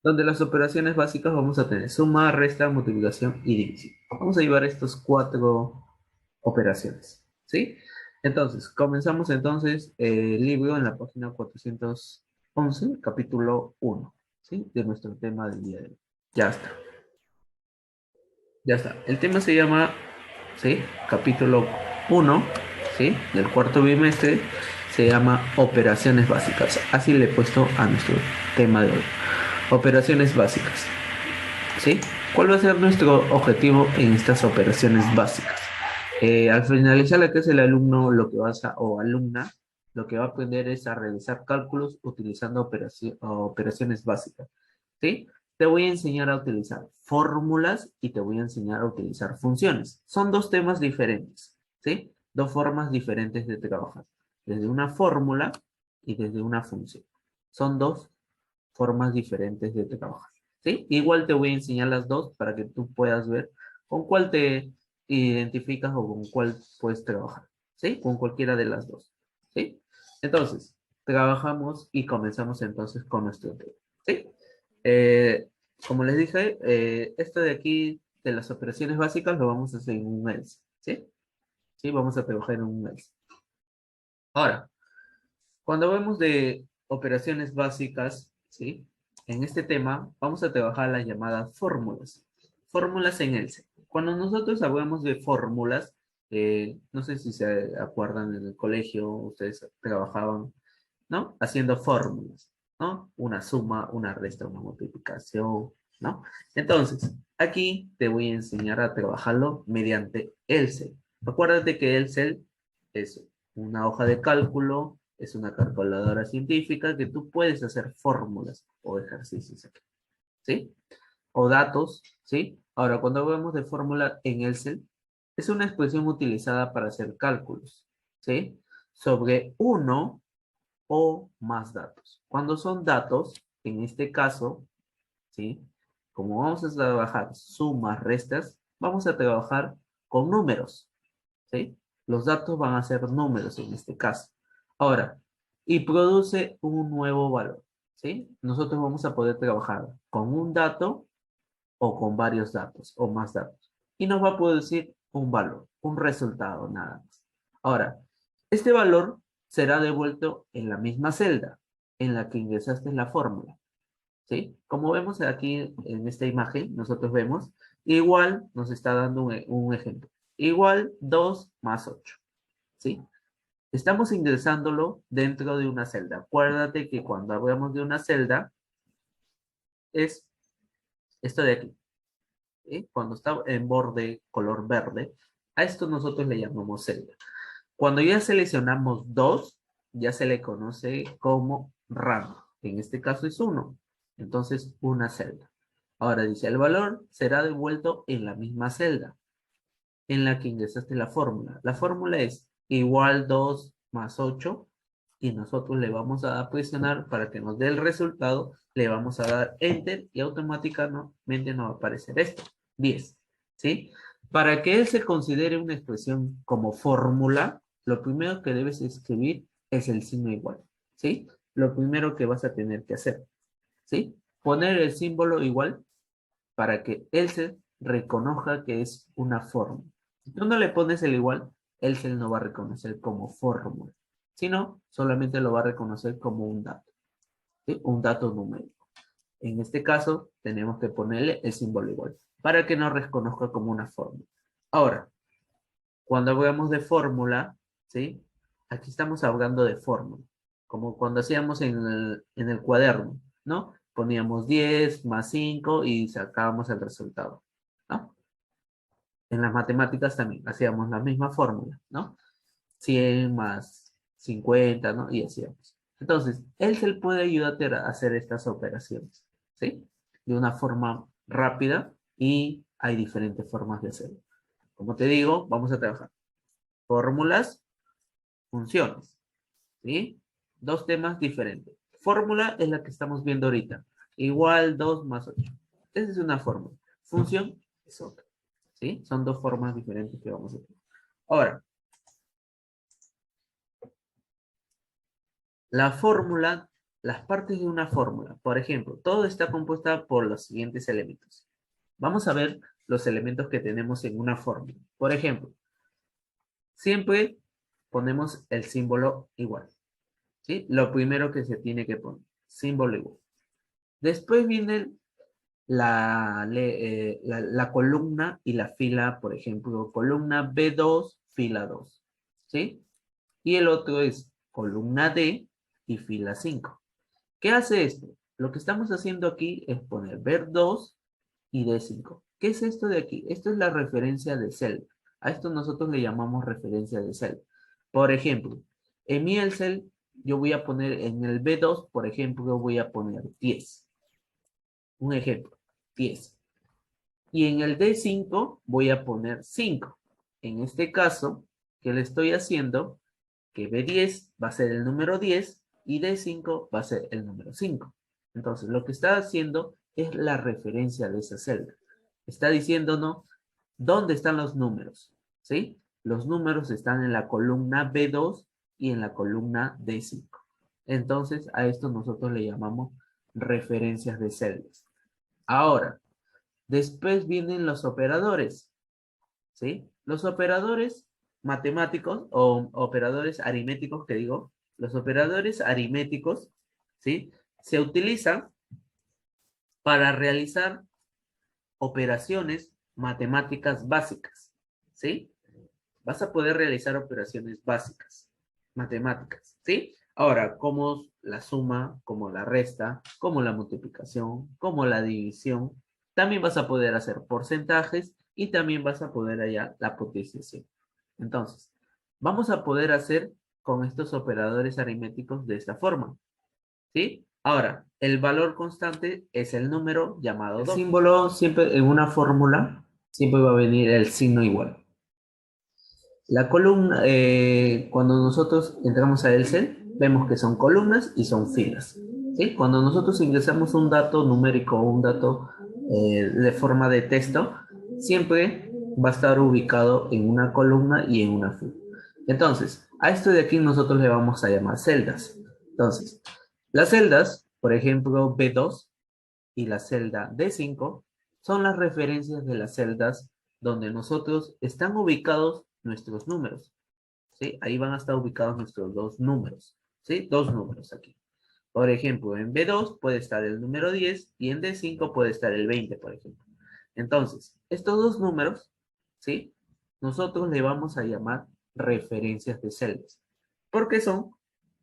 donde las operaciones básicas vamos a tener suma, resta, multiplicación y división. Vamos a llevar estas cuatro operaciones, ¿sí? Entonces, comenzamos entonces el libro en la página 411, capítulo 1, ¿sí? De nuestro tema del día de hoy. Ya está, ya está. El tema se llama, ¿sí? Capítulo 1, ¿sí? Del cuarto bimestre, se llama operaciones básicas. Así le he puesto a nuestro tema de hoy. Operaciones básicas. ¿Sí? ¿Cuál va a ser nuestro objetivo en estas operaciones básicas? Al finalizar la clase, el alumno lo que o alumna lo que va a aprender es a realizar cálculos utilizando operaciones básicas. ¿Sí? Te voy a enseñar a utilizar fórmulas y te voy a enseñar a utilizar funciones. Son dos temas diferentes. ¿Sí? Dos formas diferentes de trabajar. Desde una fórmula y desde una función. Son dos formas diferentes de trabajar. ¿Sí? Igual te voy a enseñar las dos para que tú puedas ver con cuál te identificas o con cuál puedes trabajar. ¿Sí? Con cualquiera de las dos. ¿Sí? Entonces, trabajamos y comenzamos entonces con nuestro tema. ¿Sí? Eh, Como les dije, esto de aquí, de las operaciones básicas, lo vamos a hacer en un else. ¿Sí? ¿Sí? Vamos a trabajar en un else. Ahora, cuando hablamos de operaciones básicas, ¿sí? En este tema vamos a trabajar las llamadas fórmulas. Fórmulas en el C. Cuando nosotros hablamos de fórmulas, no sé si se acuerdan en el colegio, ustedes trabajaban, ¿no? Haciendo fórmulas, ¿no? Una suma, una resta, una multiplicación, ¿no? Entonces, aquí te voy a enseñar a trabajarlo mediante el C. Acuérdate que el C es una hoja de cálculo, es una calculadora científica que tú puedes hacer fórmulas o ejercicios aquí, ¿sí? O datos, ¿sí? Ahora, cuando hablamos de fórmula en Excel, es una expresión utilizada para hacer cálculos, ¿sí? Sobre uno o más datos. Cuando son datos, en este caso, ¿sí? Como vamos a trabajar sumas, restas, vamos a trabajar con números, ¿sí? Los datos van a ser números en este caso. Ahora, y produce un nuevo valor, ¿sí? Nosotros vamos a poder trabajar con un dato o con varios datos o más datos. Y nos va a producir un valor, un resultado nada más. Ahora, este valor será devuelto en la misma celda en la que ingresaste la fórmula, ¿sí? Como vemos aquí en esta imagen, nosotros vemos, igual nos está dando un ejemplo. Igual 2 más 8, ¿sí? Estamos ingresándolo dentro de una celda. Acuérdate que cuando hablamos de una celda, es esto de aquí, ¿sí? Cuando está en borde color verde, a esto nosotros le llamamos celda. Cuando ya seleccionamos 2, ya se le conoce como rango. En este caso es 1. Entonces, una celda. Ahora dice, el valor será devuelto en la misma celda en la que ingresaste la fórmula. La fórmula es igual 2 más 8 y nosotros le vamos a presionar para que nos dé el resultado, le vamos a dar Enter y automáticamente nos va a aparecer esto, 10, ¿sí? Para que él se considere una expresión como fórmula, lo primero que debes escribir es el signo igual, ¿sí? Lo primero que vas a tener que hacer, ¿sí? Poner el símbolo igual para que él se reconozca que es una fórmula. Si tú no le pones el igual, él se no va a reconocer como fórmula, sino solamente lo va a reconocer como un dato, ¿sí? Un dato numérico. En este caso, tenemos que ponerle el símbolo igual para que nos reconozca como una fórmula. Ahora, cuando hablamos de fórmula, ¿sí? Aquí estamos hablando de fórmula, como cuando hacíamos en el cuaderno, ¿no? Poníamos 10 más 5 y sacábamos el resultado, ¿no? En las matemáticas también hacíamos la misma fórmula, ¿no? 100 más 50, ¿no? Y hacíamos. Entonces, Excel puede ayudarte a hacer estas operaciones, ¿sí? De una forma rápida y hay diferentes formas de hacerlo. Como te digo, vamos a trabajar fórmulas, funciones, ¿sí? Dos temas diferentes. Fórmula es la que estamos viendo ahorita. Igual 2 más 8. Esa es una fórmula. Función es otra, ¿sí? Son dos formas diferentes que vamos a hacer. Ahora, la fórmula las partes de una fórmula. Por ejemplo, todo está compuesta por los siguientes elementos. Vamos a ver los elementos que tenemos en una fórmula. Por ejemplo, siempre ponemos el símbolo igual. ¿Sí? Lo primero que se tiene que poner, símbolo igual. Después viene la columna y la fila, por ejemplo, columna B2, fila 2. ¿Sí? Y el otro es columna D y fila 5. ¿Qué hace esto? Lo que estamos haciendo aquí es poner B2 y D5. ¿Qué es esto de aquí? Esto es la referencia de celda. A esto nosotros le llamamos referencia de celda. Por ejemplo, en mi Excel yo voy a poner en el B2, por ejemplo, voy a poner 10. Un ejemplo, 10. Y en el D5 voy a poner 5. En este caso, ¿qué le estoy haciendo? Que B10 va a ser el número 10 y D5 va a ser el número 5. Entonces, lo que está haciendo es la referencia de esa celda. Está diciéndonos dónde están los números, ¿sí? Los números están en la columna B2 y en la columna D5. Entonces, a esto nosotros le llamamos referencias de celdas. Ahora, después vienen los operadores, ¿sí? Los operadores matemáticos o operadores aritméticos, que digo, los operadores aritméticos, ¿sí? Se utilizan para realizar operaciones matemáticas básicas, ¿sí? Vas a poder realizar operaciones básicas, matemáticas, ¿sí? Ahora, como la suma, como la resta, como la multiplicación, como la división, también vas a poder hacer porcentajes y también vas a poder hallar la potenciación. Entonces, vamos a poder hacer con estos operadores aritméticos de esta forma, ¿sí? Ahora, el valor constante es el número llamado 2. El símbolo siempre en una fórmula, siempre va a venir el signo igual. La columna, cuando nosotros entramos a Excel, vemos que son columnas y son filas. ¿Sí? Cuando nosotros ingresamos un dato numérico o un dato de forma de texto, siempre va a estar ubicado en una columna y en una fila. Entonces, a esto de aquí nosotros le vamos a llamar celdas. Entonces, las celdas, por ejemplo, B2 y la celda D5, son las referencias de las celdas donde nosotros están ubicados nuestros números, ¿sí? Ahí van a estar ubicados nuestros dos números, ¿sí? Dos números aquí. Por ejemplo, en B2 puede estar el número 10 y en D5 puede estar el 20, por ejemplo. Entonces, estos dos números, ¿sí? Nosotros le vamos a llamar referencias de celdas, porque son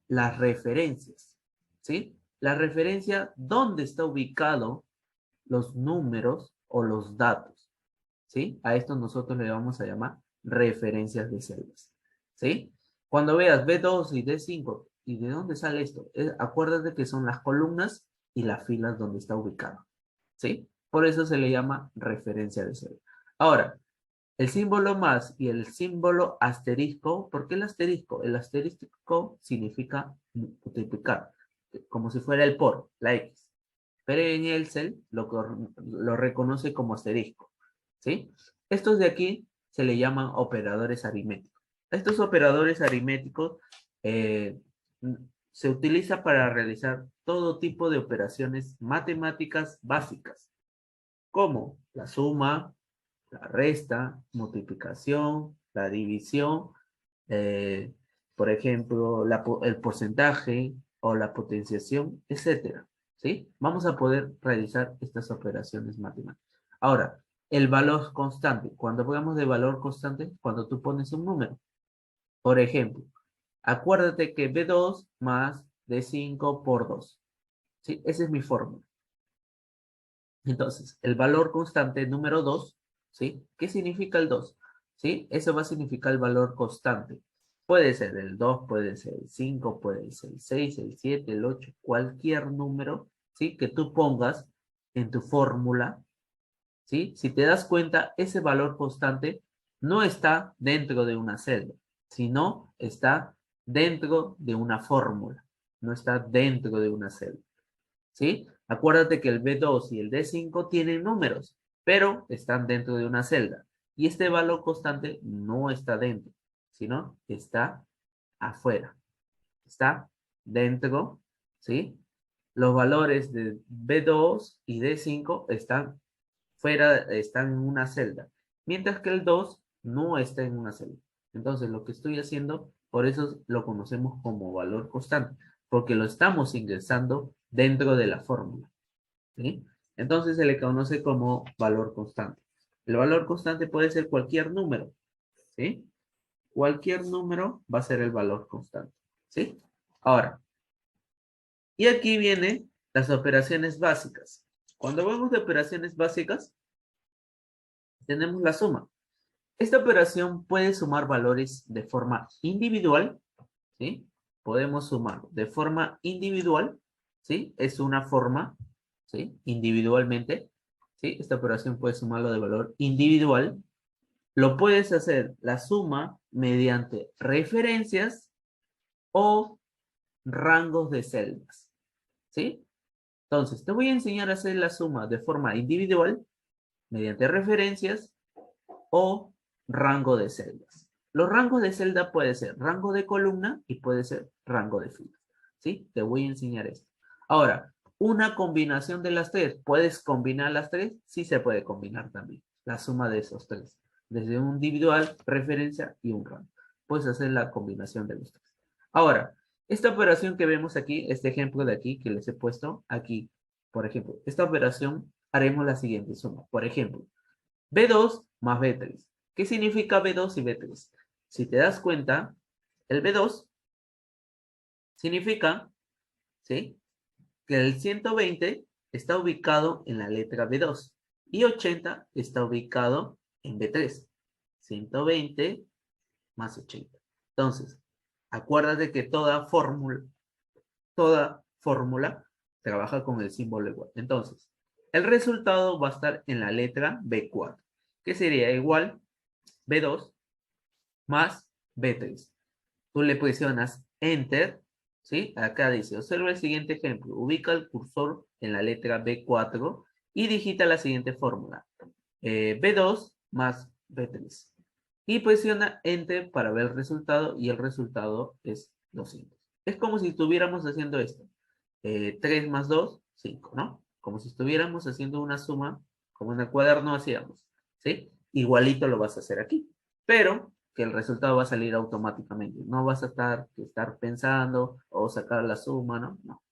las referencias, ¿sí? La referencia donde está ubicado los números o los datos, ¿sí? A esto nosotros le vamos a llamar referencias de celdas, ¿sí? Cuando veas B2 y D5, ¿y de dónde sale esto? Acuérdate que son las columnas y las filas donde está ubicado, ¿sí? Por eso se le llama referencia de celda. Ahora, el símbolo más y el símbolo asterisco, ¿por qué el asterisco? El asterisco significa multiplicar, como si fuera el por, la X. Pero en Excel lo reconoce como asterisco, ¿sí? Estos de aquí se le llaman operadores aritméticos. Estos operadores aritméticos eh, se utilizan para realizar todo tipo de operaciones matemáticas básicas, como la suma, la resta, multiplicación, la división, eh, por ejemplo, el porcentaje o la potenciación, etcétera. ¿Sí? Vamos a poder realizar estas operaciones matemáticas. Ahora, el valor constante. Cuando hablamos de valor constante, cuando tú pones un número. Por ejemplo, acuérdate que B2 más D5 por 2. ¿Sí? Esa es mi fórmula. Entonces, el valor constante número 2, ¿sí? ¿Qué significa el 2? ¿Sí? Eso va a significar el valor constante. Puede ser el 2, puede ser el 5, puede ser el 6, el 7, el 8, cualquier número, ¿sí? Que tú pongas en tu fórmula, ¿sí? Si te das cuenta, ese valor constante no está dentro de una celda, sino está dentro de una fórmula, no está dentro de una celda. ¿Sí? Acuérdate que el B2 y el D5 tienen números, pero están dentro de una celda. Y este valor constante no está dentro, sino está afuera. Está dentro, ¿sí? Los valores de B2 y D5 están fuera, están en una celda, mientras que el 2 no está en una celda. Entonces, lo que estoy haciendo, por eso lo conocemos como valor constante, porque lo estamos ingresando dentro de la fórmula, ¿sí? Entonces, se le conoce como valor constante. El valor constante puede ser cualquier número, ¿sí? Cualquier número va a ser el valor constante, ¿sí? Ahora, y aquí vienen las operaciones básicas. Cuando hablamos de operaciones básicas, tenemos la suma. Esta operación puede sumar valores de forma individual, ¿sí? Podemos sumar de forma individual, ¿sí? Es una forma, ¿sí? Individualmente, ¿sí? Esta operación puede sumarlo de valor individual. Lo puedes hacer la suma mediante referencias o rangos de celdas, ¿sí? Entonces, te voy a enseñar a hacer la suma de forma individual mediante referencias o rango de celdas. Los rangos de celda puede ser rango de columna y puede ser rango de fila, ¿sí? Te voy a enseñar esto. Ahora, una combinación de las tres. ¿Puedes combinar las tres? Sí se puede combinar también. La suma de esos tres. Desde un individual, referencia y un rango. Puedes hacer la combinación de los tres. Ahora, esta operación que vemos aquí, este ejemplo de aquí que les he puesto aquí, por ejemplo, esta operación haremos la siguiente suma. Por ejemplo, B2 más B3. ¿Qué significa B2 y B3? Si te das cuenta, el B2 significa, ¿sí? Que el 120 está ubicado en la letra B2 y 80 está ubicado en B3. 120 más 80. Entonces, acuérdate que toda fórmula trabaja con el símbolo igual. Entonces, el resultado va a estar en la letra B4, que sería igual B2 más B3. Tú le presionas Enter, ¿sí? Acá dice, observa el siguiente ejemplo. Ubica el cursor en la letra B4 y digita la siguiente fórmula. B2 más B3. Y presiona Enter para ver el resultado y el resultado es 200. Es como si estuviéramos haciendo esto. 3 más 2, 5, ¿no? Como si estuviéramos haciendo una suma, como en el cuaderno hacíamos, ¿sí? Igualito lo vas a hacer aquí, pero que el resultado va a salir automáticamente. No vas a estar pensando o sacar la suma, ¿no? No.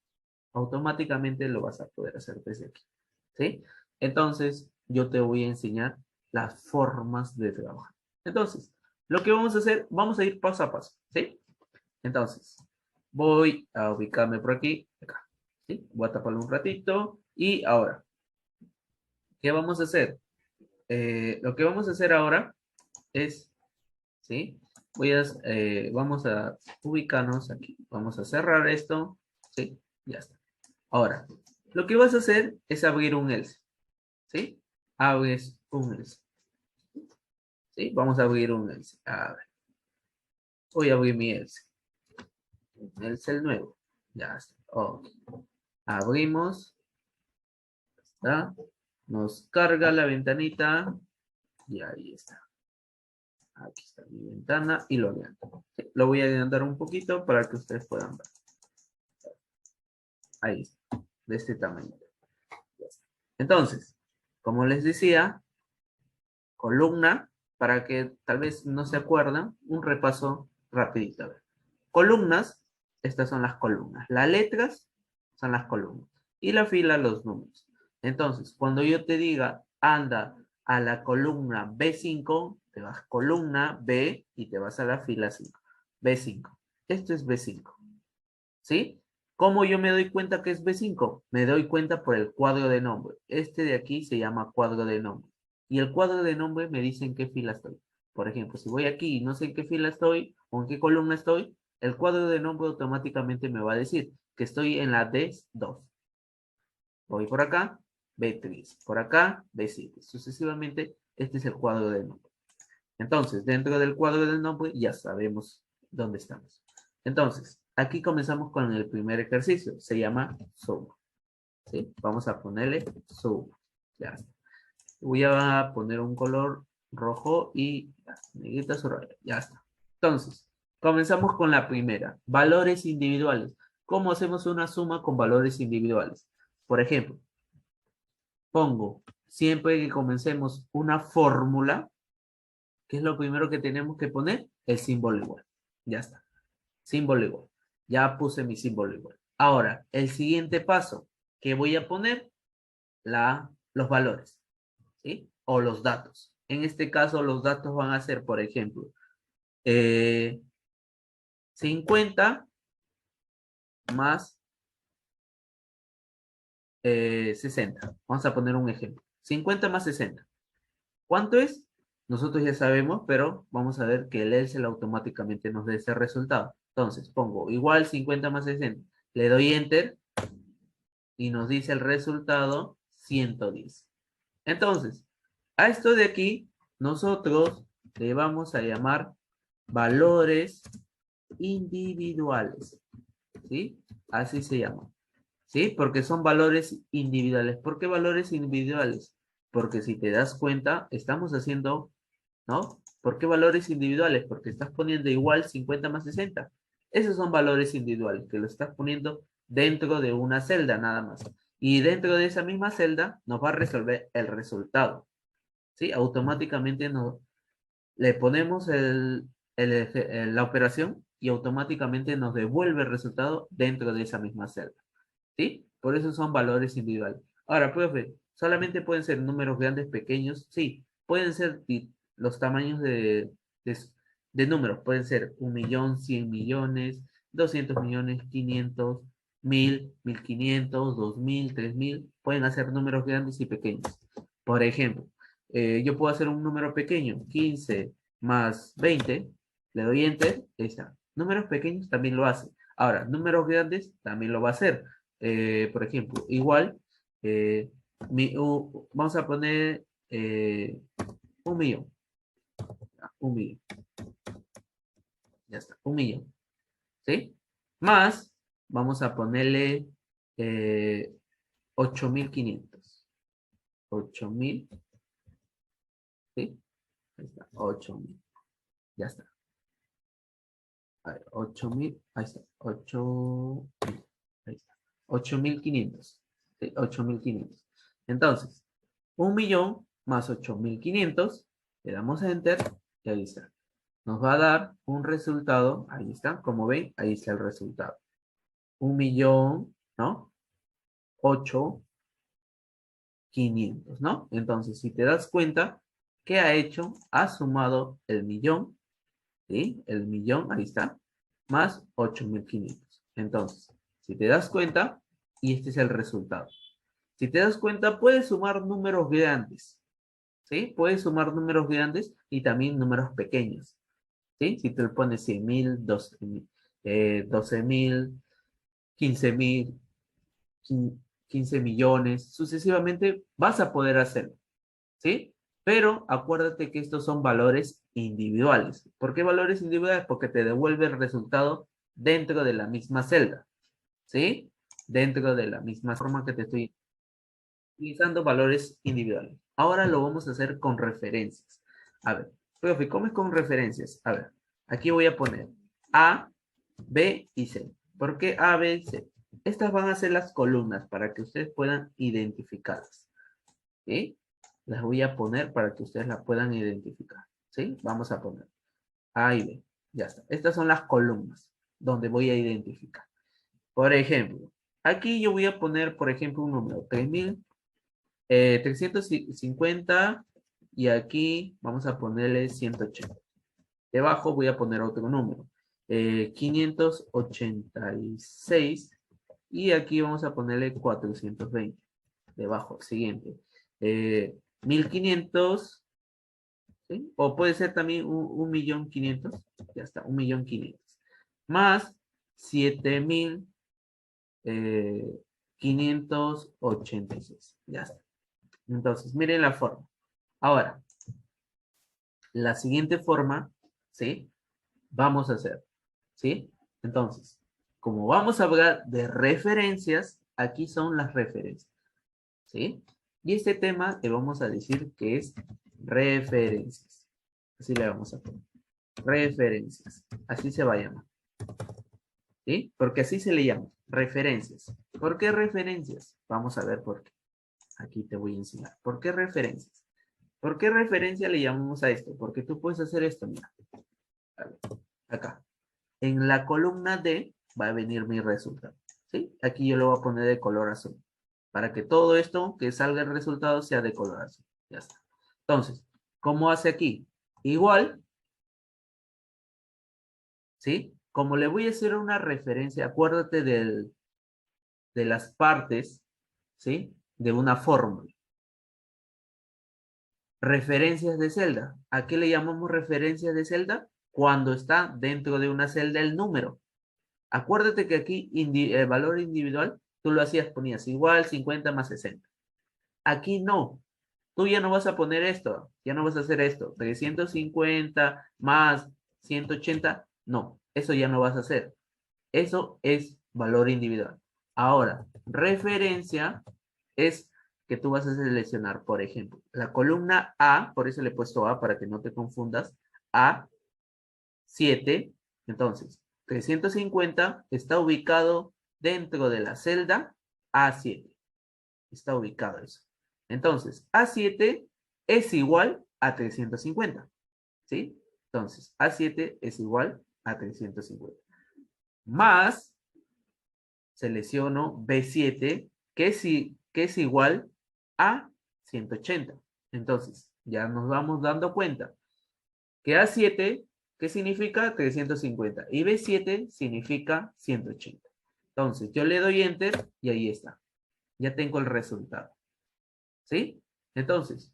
Automáticamente lo vas a poder hacer desde aquí, ¿sí? Entonces, yo te voy a enseñar las formas de trabajar. Entonces, lo que vamos a hacer, vamos a ir paso a paso, ¿sí? Entonces, voy a ubicarme por aquí, acá, ¿sí? Voy a taparlo un ratito y ahora, ¿qué vamos a hacer? Lo que vamos a hacer ahora es, ¿sí? Vamos a ubicarnos aquí. Vamos a cerrar esto, ¿sí? Ya está. Ahora, lo que vas a hacer es abrir un else, ¿sí? Abres un else, ¿sí? Vamos a abrir un else. A ver, voy a abrir mi else. Else el nuevo. Ya está. Ok. Abrimos. ¿Está? Nos carga la ventanita. Y ahí está. Aquí está mi ventana y lo agrando. Sí, lo voy a agrandar un poquito para que ustedes puedan ver. Ahí está. De este tamaño. Entonces, como les decía, columna, para que tal vez no se acuerdan, un repaso rapidito. A ver. Columnas, estas son las columnas. Las letras son las columnas. Y la fila, los números. Entonces, cuando yo te diga, anda a la columna B5, te vas columna B y te vas a la fila 5. B5. Esto es B5. ¿Sí? ¿Cómo yo me doy cuenta que es B5? Me doy cuenta por el cuadro de nombre. Este de aquí se llama cuadro de nombre. Y el cuadro de nombre me dice en qué fila estoy. Por ejemplo, si voy aquí y no sé en qué fila estoy o en qué columna estoy, el cuadro de nombre automáticamente me va a decir que estoy en la D2. Voy por acá, B3. Por acá, B7. Sucesivamente, este es el cuadro de nombre. Entonces, dentro del cuadro del nombre ya sabemos dónde estamos. Entonces, aquí comenzamos con el primer ejercicio. Se llama suma. ¿Sí? Vamos a ponerle suma. Ya está. Voy a poner un color rojo y negrita su raya. Ya está. Entonces, comenzamos con la primera. Valores individuales. ¿Cómo hacemos una suma con valores individuales? Por ejemplo, pongo, siempre que comencemos una fórmula, ¿qué es lo primero que tenemos que poner? El símbolo igual. Ya está. Símbolo igual. Ya puse mi símbolo igual. Ahora, el siguiente paso, ¿qué voy a poner? Los valores, ¿sí? O los datos. En este caso, los datos van a ser, por ejemplo, 50 más 60. Vamos a poner un ejemplo. 50 más 60. ¿Cuánto es? Nosotros ya sabemos, pero vamos a ver que el Excel automáticamente nos dé ese resultado. Entonces, pongo igual 50 más 60. Le doy Enter y nos dice el resultado 110. Entonces, a esto de aquí, nosotros le vamos a llamar valores individuales. ¿Sí? Así se llama. ¿Sí? Porque son valores individuales. ¿Por qué valores individuales? Porque si te das cuenta, estamos haciendo, ¿no? ¿Por qué valores individuales? Porque estás poniendo igual 50 más 60. Esos son valores individuales, que lo estás poniendo dentro de una celda nada más. Y dentro de esa misma celda nos va a resolver el resultado. ¿Sí? Automáticamente le ponemos la operación y automáticamente nos devuelve el resultado dentro de esa misma celda. ¿Sí? Por eso son valores individuales. Ahora, profe, ¿solamente pueden ser números grandes, pequeños? Sí, pueden ser los tamaños de, de números. Pueden ser 1.000.000, 100.000.000, 200.000.000, 500, 1.000, 1.500, 2.000, 3.000. Pueden hacer números grandes y pequeños. Por ejemplo, yo puedo hacer un número pequeño, 15 más 20, le doy Enter, ahí está. Números pequeños también lo hace. Ahora, números grandes también lo va a hacer. Por ejemplo, igual, vamos a poner 1.000.000. 1.000.000. Ya está, 1.000.000. ¿Sí? Más, vamos a ponerle 8.500. 8.000. ¿Sí? Ahí está, 8.000. Ya está. A ver, 8.000. Ahí está, 8. Ahí está. 8.500. ¿Sí? 8.500. Entonces, 1.000.000 más 8.500, le damos a Enter y ahí está. Nos va a dar un resultado, ahí está, como ven, ahí está el resultado. 1.000.000, ¿no? 8.500, ¿no? Entonces, si te das cuenta, ¿qué ha hecho? Ha sumado el millón, ¿sí? El millón, ahí está, más 8.500. Entonces, si te das cuenta, y este es el resultado. Si te das cuenta, puedes sumar números grandes, ¿sí? Puedes sumar números grandes y también números pequeños, ¿sí? Si te pones 100.000, 12.000, 15.000, 15 millones, sucesivamente vas a poder hacerlo, ¿sí? Pero acuérdate que estos son valores individuales. ¿Por qué valores individuales? Porque te devuelve el resultado dentro de la misma celda, ¿sí? Dentro de la misma forma que te estoy utilizando valores individuales. Ahora lo vamos a hacer con referencias. A ver, profe, ¿cómo es con referencias? A ver, aquí voy a poner A, B y C. ¿Por qué A, B y C? Estas van a ser las columnas para que ustedes puedan identificarlas. ¿Sí? Las voy a poner para que ustedes las puedan identificar. ¿Sí? Vamos a poner A y B. Ya está. Estas son las columnas donde voy a identificar. Por ejemplo, aquí yo voy a poner, por ejemplo, un número, 350 y aquí vamos a ponerle 180. Debajo voy a poner otro número, 586 y aquí vamos a ponerle 420. Debajo, siguiente. 1.500, ¿sí? O puede ser también 1.500.000, ya está, 1.500.000. Más 7.586, ya está. Entonces, miren la forma. Ahora, la siguiente forma, ¿sí? Vamos a hacer, ¿sí? Entonces, como vamos a hablar de referencias, aquí son las referencias, ¿sí? Y este tema le vamos a decir que es referencias. Así le vamos a poner. Referencias. Así se va a llamar. ¿Sí? Porque así se le llama. referencias. ¿Por qué referencias? Vamos a ver por qué. Aquí te voy a enseñar. ¿Por qué referencias? ¿Por qué referencia le llamamos a esto? Porque tú puedes hacer esto, mira. Acá. En la columna D va a venir mi resultado. ¿Sí? Aquí yo lo voy a poner de color azul. Para que todo esto que salga el resultado sea de color azul. Ya está. Entonces, ¿cómo hace aquí? Igual, ¿sí? Como le voy a hacer una referencia, acuérdate de las partes, ¿sí? De una fórmula. Referencias de celda. ¿A qué le llamamos referencias de celda? Cuando está dentro de una celda el número. Acuérdate que aquí el valor individual, tú lo hacías, ponías igual 50 más 60. Aquí no. Tú ya no vas a poner esto, ya no vas a hacer esto. 350 más 180, no, eso ya no vas a hacer. Eso es valor individual. Ahora, referencia es que tú vas a seleccionar, por ejemplo, la columna A, por eso le he puesto A para que no te confundas, A7, entonces, 350 está ubicado dentro de la celda A7. Está ubicado eso. Entonces, A7 es igual a 350, ¿sí? Entonces, A7 es igual a 350. Más, selecciono B7, que es igual a 180. Entonces, ya nos vamos dando cuenta que A7, ¿qué significa? 350. Y B7 significa 180. Entonces, yo le doy Enter y ahí está. Ya tengo el resultado. ¿Sí? Entonces,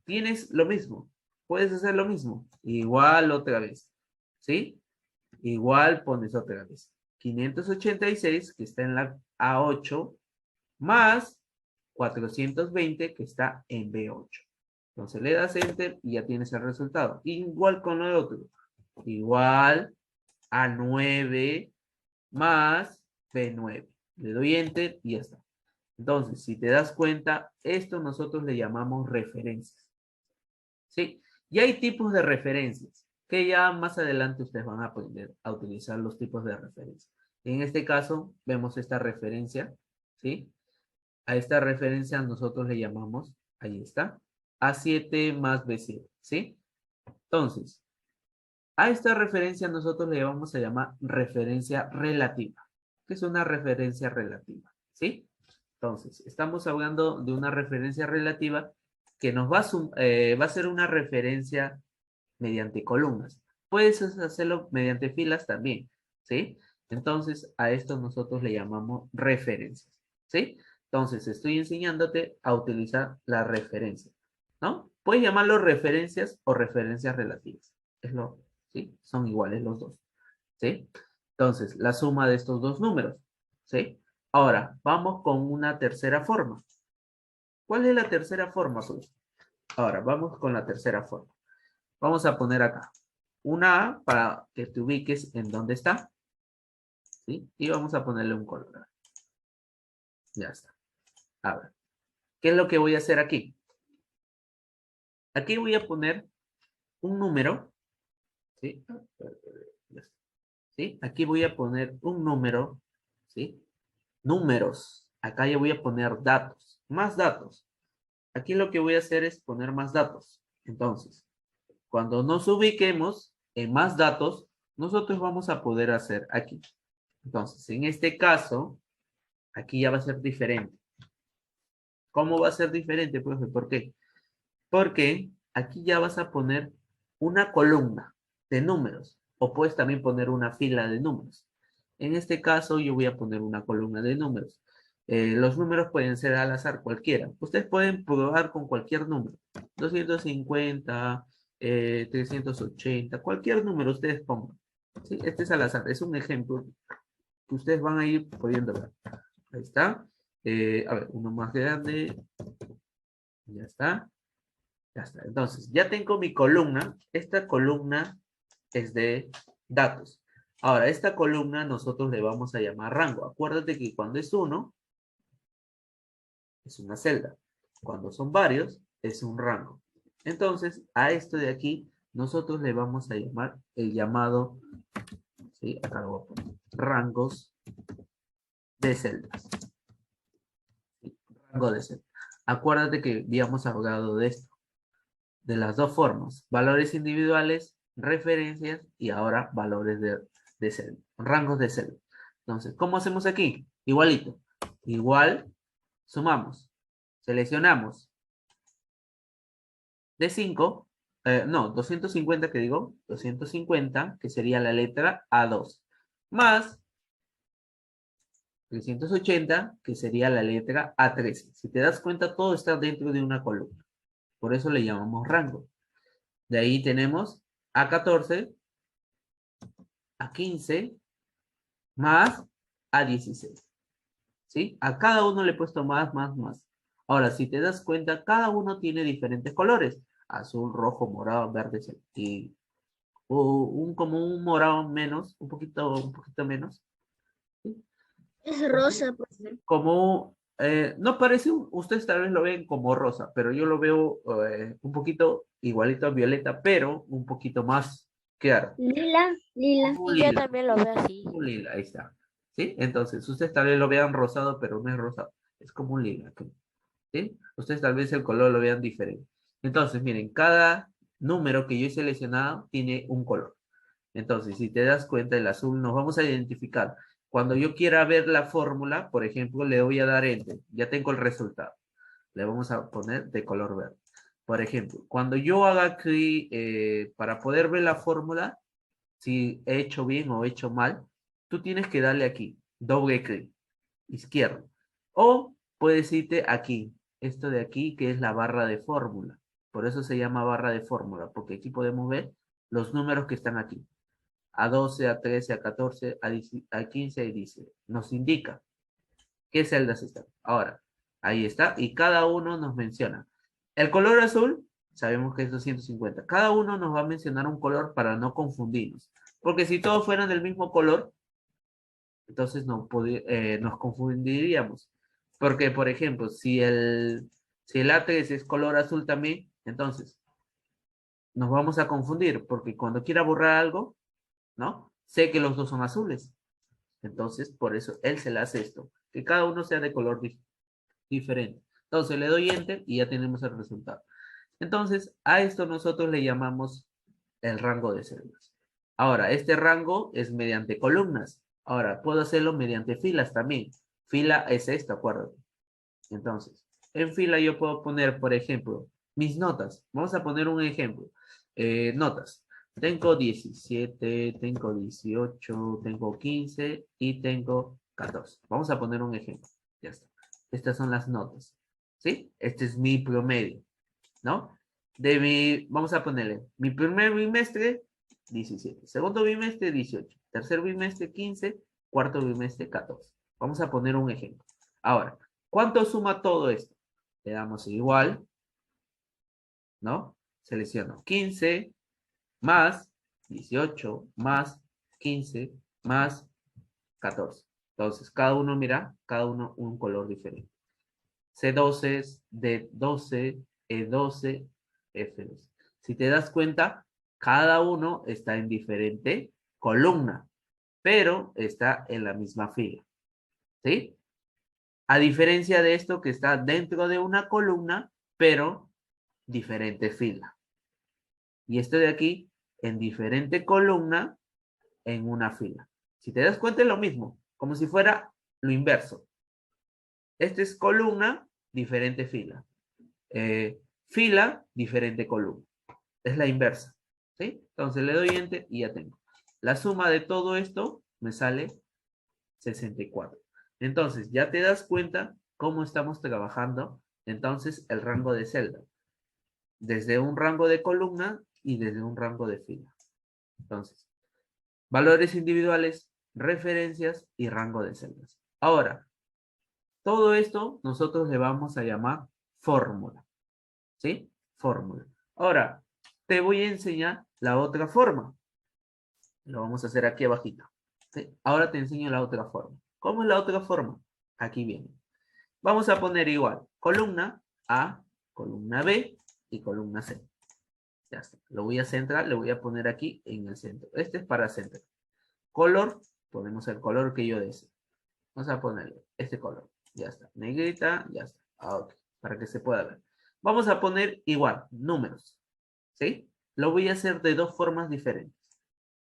tienes lo mismo. Puedes hacer lo mismo. Igual otra vez. ¿Sí? Igual pones otra vez. 586, que está en la A8, más 420, que está en B8. Entonces le das Enter y ya tienes el resultado. Igual con el otro. Igual A9 más B9. Le doy Enter y ya está. Entonces, si te das cuenta, esto nosotros le llamamos referencias. ¿Sí? Y hay tipos de referencias, que ya más adelante ustedes van a aprender a utilizar los tipos de referencias. En este caso, vemos esta referencia, ¿sí? A esta referencia nosotros le llamamos, ahí está, A7 más B7, ¿sí? Entonces, a esta referencia nosotros le vamos a llamar referencia relativa. ¿Qué es una referencia relativa? ¿Sí? Entonces, estamos hablando de una referencia relativa que nos va a ser una referencia mediante columnas. Puedes hacerlo mediante filas también, ¿sí? Entonces, a esto nosotros le llamamos referencias, ¿sí? Entonces, estoy enseñándote a utilizar la referencia, ¿no? Puedes llamarlo referencias o referencias relativas. ¿Sí? Son iguales los dos, ¿sí? Entonces, la suma de estos dos números, ¿sí? Ahora, vamos con una tercera forma. ¿Cuál es la tercera forma, pues? Ahora, vamos con la tercera forma. Vamos a poner acá una A para que te ubiques en dónde está, ¿sí? Y vamos a ponerle un color. Ya está. A ver, ¿qué es lo que voy a hacer aquí? Aquí voy a poner un número, ¿sí? ¿Sí? Aquí voy a poner un número, ¿sí? Números. Acá yo voy a poner datos, más datos. Aquí lo que voy a hacer es poner más datos. Entonces, cuando nos ubiquemos en más datos, nosotros vamos a poder hacer aquí. Entonces, en este caso, aquí ya va a ser diferente. ¿Cómo va a ser diferente, profe? ¿Por qué? Porque aquí ya vas a poner una columna de números o puedes también poner una fila de números. En este caso yo voy a poner una columna de números. Los números pueden ser al azar, cualquiera. Ustedes pueden probar con cualquier número. 250, 380, cualquier número ustedes pongan. ¿Sí? Este es al azar, es un ejemplo que ustedes van a ir pudiendo ver. Ahí está. A ver, uno más grande. Ya está. Ya está. Entonces, ya tengo mi columna. Esta columna es de datos. Ahora, esta columna nosotros le vamos a llamar rango. Acuérdate que cuando es uno, es una celda. Cuando son varios, es un rango. Entonces, a esto de aquí, nosotros le vamos a llamar el llamado, ¿sí? Acá lo voy a poner, rangos de celdas. Rango de celdas. Acuérdate que habíamos hablado de esto, de las dos formas, valores individuales, referencias y ahora valores de celda, rangos de celda. Entonces, ¿cómo hacemos aquí? Igualito. Igual, sumamos, seleccionamos de 5, no, 250 que digo, 250, que sería la letra A2, más 380, que sería la letra A13. Si te das cuenta, todo está dentro de una columna. Por eso le llamamos rango. De ahí tenemos A14, A15, más A16. ¿Sí? A cada uno le he puesto más, más, más. Ahora, si te das cuenta, cada uno tiene diferentes colores. Azul, rojo, morado, verde, y como un morado menos, un poquito menos. ¿Sí? Es rosa, profesor. Como, no parece, ustedes tal vez lo ven como rosa, pero yo lo veo un poquito igualito a violeta, pero un poquito más claro. Lila, lila. Como un Y yo lila, también lo veo así. un lila, ahí está. ¿Sí? Entonces, ustedes tal vez lo vean rosado, pero no es rosado, es como un lila. ¿Sí? Ustedes tal vez el color lo vean diferente. Entonces, miren, cada número que yo he seleccionado tiene un color. Entonces, si te das cuenta, el azul nos vamos a identificar. Cuando yo quiera ver la fórmula, por ejemplo, le voy a dar Enter. Ya tengo el resultado. Le vamos a poner de color verde. Por ejemplo, cuando yo haga aquí, para poder ver la fórmula, si he hecho bien o he hecho mal, tú tienes que darle aquí, doble clic, izquierdo. O puedes irte aquí, esto de aquí, que es la barra de fórmula. Por eso se llama barra de fórmula, porque aquí podemos ver los números que están aquí. A12, A13, A14, A15 y dice, nos indica qué celdas están. Ahora, ahí está, y cada uno nos menciona. El color azul, sabemos que es 250. Cada uno nos va a mencionar un color para no confundirnos. Porque si todos fueran del mismo color, entonces no nos confundiríamos. Porque, por ejemplo, si el A3 es color azul también, entonces nos vamos a confundir, porque cuando quiera borrar algo, ¿no? Sé que los dos son azules. Entonces, por eso él se le hace esto, que cada uno sea de color diferente. Entonces le doy enter y ya tenemos el resultado. Entonces, a esto nosotros le llamamos el rango de celdas. Ahora, este rango es mediante columnas. Ahora, puedo hacerlo mediante filas también. Fila es esto, acuérdate. Entonces, en fila yo puedo poner, por ejemplo, mis notas. Vamos a poner un ejemplo. Notas. Tengo 17, tengo 18, tengo 15 y tengo 14. Vamos a poner un ejemplo. Ya está. Estas son las notas. ¿Sí? Este es mi promedio, ¿no? Vamos a ponerle, mi primer bimestre, 17. Segundo bimestre, 18. Tercer bimestre, 15. Cuarto bimestre, 14. Vamos a poner un ejemplo. Ahora, ¿cuánto suma todo esto? Le damos igual, ¿no? Selecciono 15 más 18 más 15 más 14. Entonces, cada uno, mira, cada uno un color diferente. C12, D12, E12, F12. Si te das cuenta, cada uno está en diferente columna, pero está en la misma fila. ¿Sí? A diferencia de esto que está dentro de una columna, pero diferente fila. Y esto de aquí en diferente columna en una fila. Si te das cuenta es lo mismo, como si fuera lo inverso. Este es columna, diferente fila. Fila, diferente columna. Es la inversa. ¿Sí? Entonces le doy enter y ya tengo. La suma de todo esto me sale 64. Entonces, ya te das cuenta cómo estamos trabajando entonces el rango de celda. Desde un rango de columna y desde un rango de fila. Entonces, valores individuales, referencias y rango de celdas. Ahora, todo esto nosotros le vamos a llamar fórmula. ¿Sí? Fórmula. Ahora, te voy a enseñar la otra forma. Lo vamos a hacer aquí abajito. ¿Sí? Ahora te enseño la otra forma. ¿Cómo es la otra forma? Aquí viene. Vamos a poner igual. Columna A, columna B y columna C. Ya está. Lo voy a centrar, le voy a poner aquí en el centro. Este es para centro. Color, ponemos el color que yo deseo. Vamos a ponerle este color. Ya está. Negrita, ya está. Ah, ok. Para que se pueda ver. Vamos a poner igual, números. ¿Sí? Lo voy a hacer de dos formas diferentes.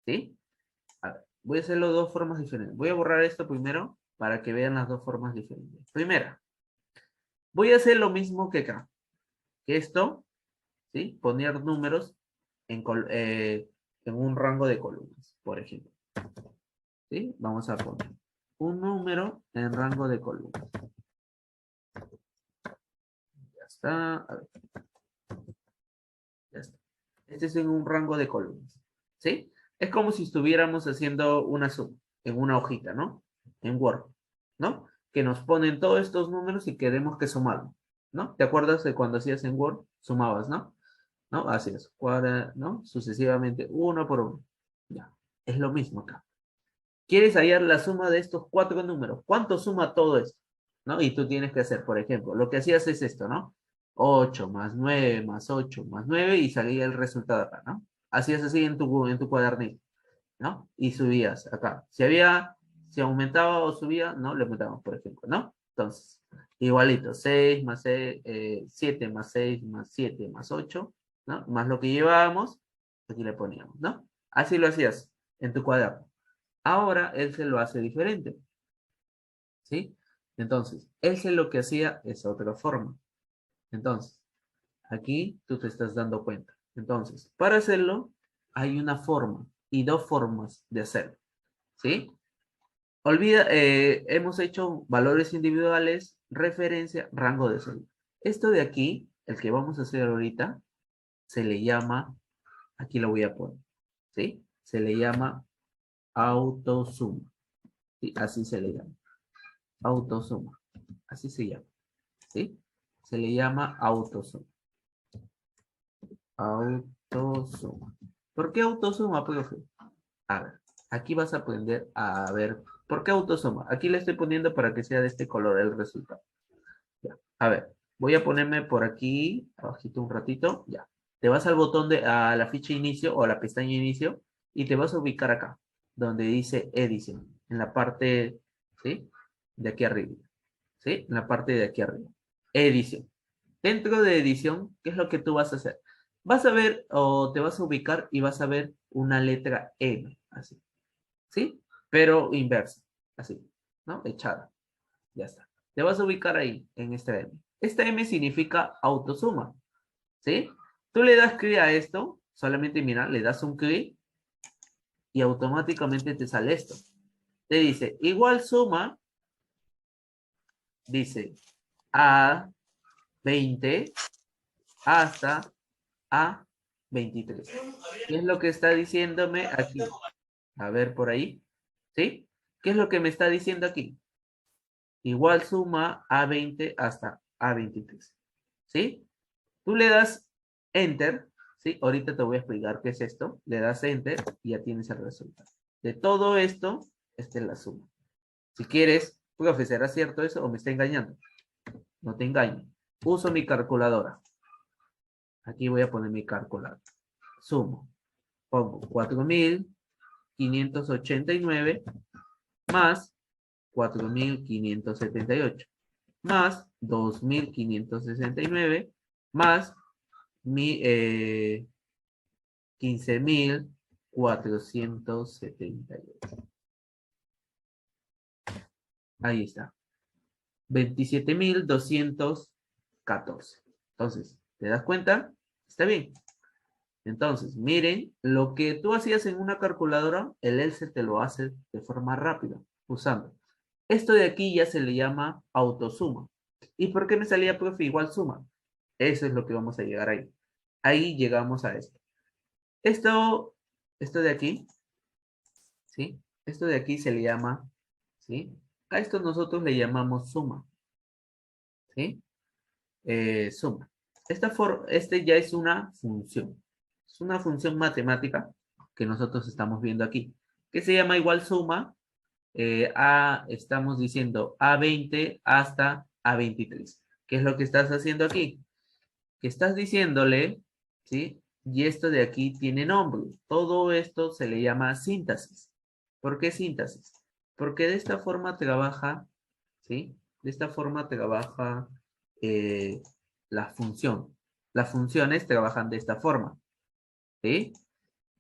¿Sí? A ver, voy a hacerlo de dos formas diferentes. Voy a borrar esto primero para que vean las dos formas diferentes. Primera, voy a hacer lo mismo que acá. Que esto, ¿sí? Poner números en un rango de columnas, por ejemplo. ¿Sí? Vamos a poner un número en rango de columnas. Ya está. A ver, ya está. Este es en un rango de columnas. ¿Sí? Es como si estuviéramos haciendo una suma en una hojita, ¿no? En Word, ¿no? Que nos ponen todos estos números y queremos que sumarlos, ¿no? ¿Te acuerdas de cuando hacías en Word? Sumabas, ¿no? ¿No? Así es, ¿no? Sucesivamente, uno por uno. Ya, es lo mismo acá. ¿Quieres hallar la suma de estos cuatro números? ¿Cuánto suma todo esto? ¿No? Y tú tienes que hacer, por ejemplo, lo que hacías es esto, ¿no? 8 más 9 más 8 más 9 y salía el resultado acá, ¿no? Hacías así en tu cuadernillo, ¿no? Y subías acá. Si aumentaba o subía, ¿no? Le aumentábamos, por ejemplo, ¿no? Entonces, igualito, 6 más 6, 7 más 6 más 7 más 8, ¿no? Más lo que llevábamos, aquí le poníamos, ¿no? Así lo hacías en tu cuaderno. Ahora él se lo hace diferente, ¿sí? Entonces, él se lo que hacía es otra forma. Entonces, aquí tú te estás dando cuenta. Entonces, para hacerlo, hay una forma y dos formas de hacerlo, ¿sí? Hemos hecho valores individuales, referencia, rango de salida. Esto de aquí, el que vamos a hacer ahorita, se le llama, aquí lo voy a poner, ¿sí? Se le llama autosuma, ¿sí? Así se le llama, autosuma, así se llama, ¿sí? Se le llama autosuma, autosuma. ¿Por qué autosuma, profe? A ver, aquí vas a aprender a ver, ¿por qué autosuma? Aquí le estoy poniendo para que sea de este color el resultado. Ya. A ver, voy a ponerme por aquí, abajito un ratito, ya. Te vas al botón a la ficha inicio o a la pestaña inicio y te vas a ubicar acá, donde dice edición, en la parte, ¿sí? De aquí arriba, ¿sí? En la parte de aquí arriba. Edición. Dentro de edición, ¿qué es lo que tú vas a hacer? Vas a ver o te vas a ubicar y vas a ver una letra M, así, ¿sí? Pero inversa, así, ¿no? Echada. Ya está. Te vas a ubicar ahí, en esta M. Esta M significa autosuma, ¿sí? Tú le das clic a esto, solamente mira, le das un clic y automáticamente te sale esto. Te dice, igual suma, dice, a 20 hasta a 23. ¿Qué es lo que está diciéndome aquí? A ver por ahí, ¿sí? ¿Qué es lo que me está diciendo aquí? Igual suma A20 hasta A23, ¿sí? Tú le das Enter, ¿sí? Ahorita te voy a explicar qué es esto. Le das Enter y ya tienes el resultado. De todo esto, esta es la suma. Si quieres, profe, ¿será cierto eso o me está engañando? No te engaño. Uso mi calculadora. Aquí voy a poner mi calculadora. Sumo. Pongo 4.589 más 4.578 más 2.569 más 15.478. Ahí está. 27.214. Entonces, ¿te das cuenta? Está bien. Entonces, miren, lo que tú hacías en una calculadora, el Excel te lo hace de forma rápida, usando. Esto de aquí ya se le llama autosuma. ¿Y por qué me salía, profe, igual suma? Eso es lo que vamos a llegar ahí. Ahí llegamos a esto. Esto de aquí, ¿sí? Esto de aquí se le llama, ¿sí? A esto nosotros le llamamos suma, ¿sí? Suma. Este ya es una función. Es una función matemática que nosotros estamos viendo aquí, que se llama igual suma. Estamos diciendo A20 hasta A23. ¿Qué es lo que estás haciendo aquí? Que estás diciéndole, ¿sí? Y esto de aquí tiene nombre. Todo esto se le llama síntesis. ¿Por qué síntesis? Porque de esta forma trabaja, ¿sí? De esta forma trabaja eh, la función. Las funciones trabajan de esta forma, ¿sí?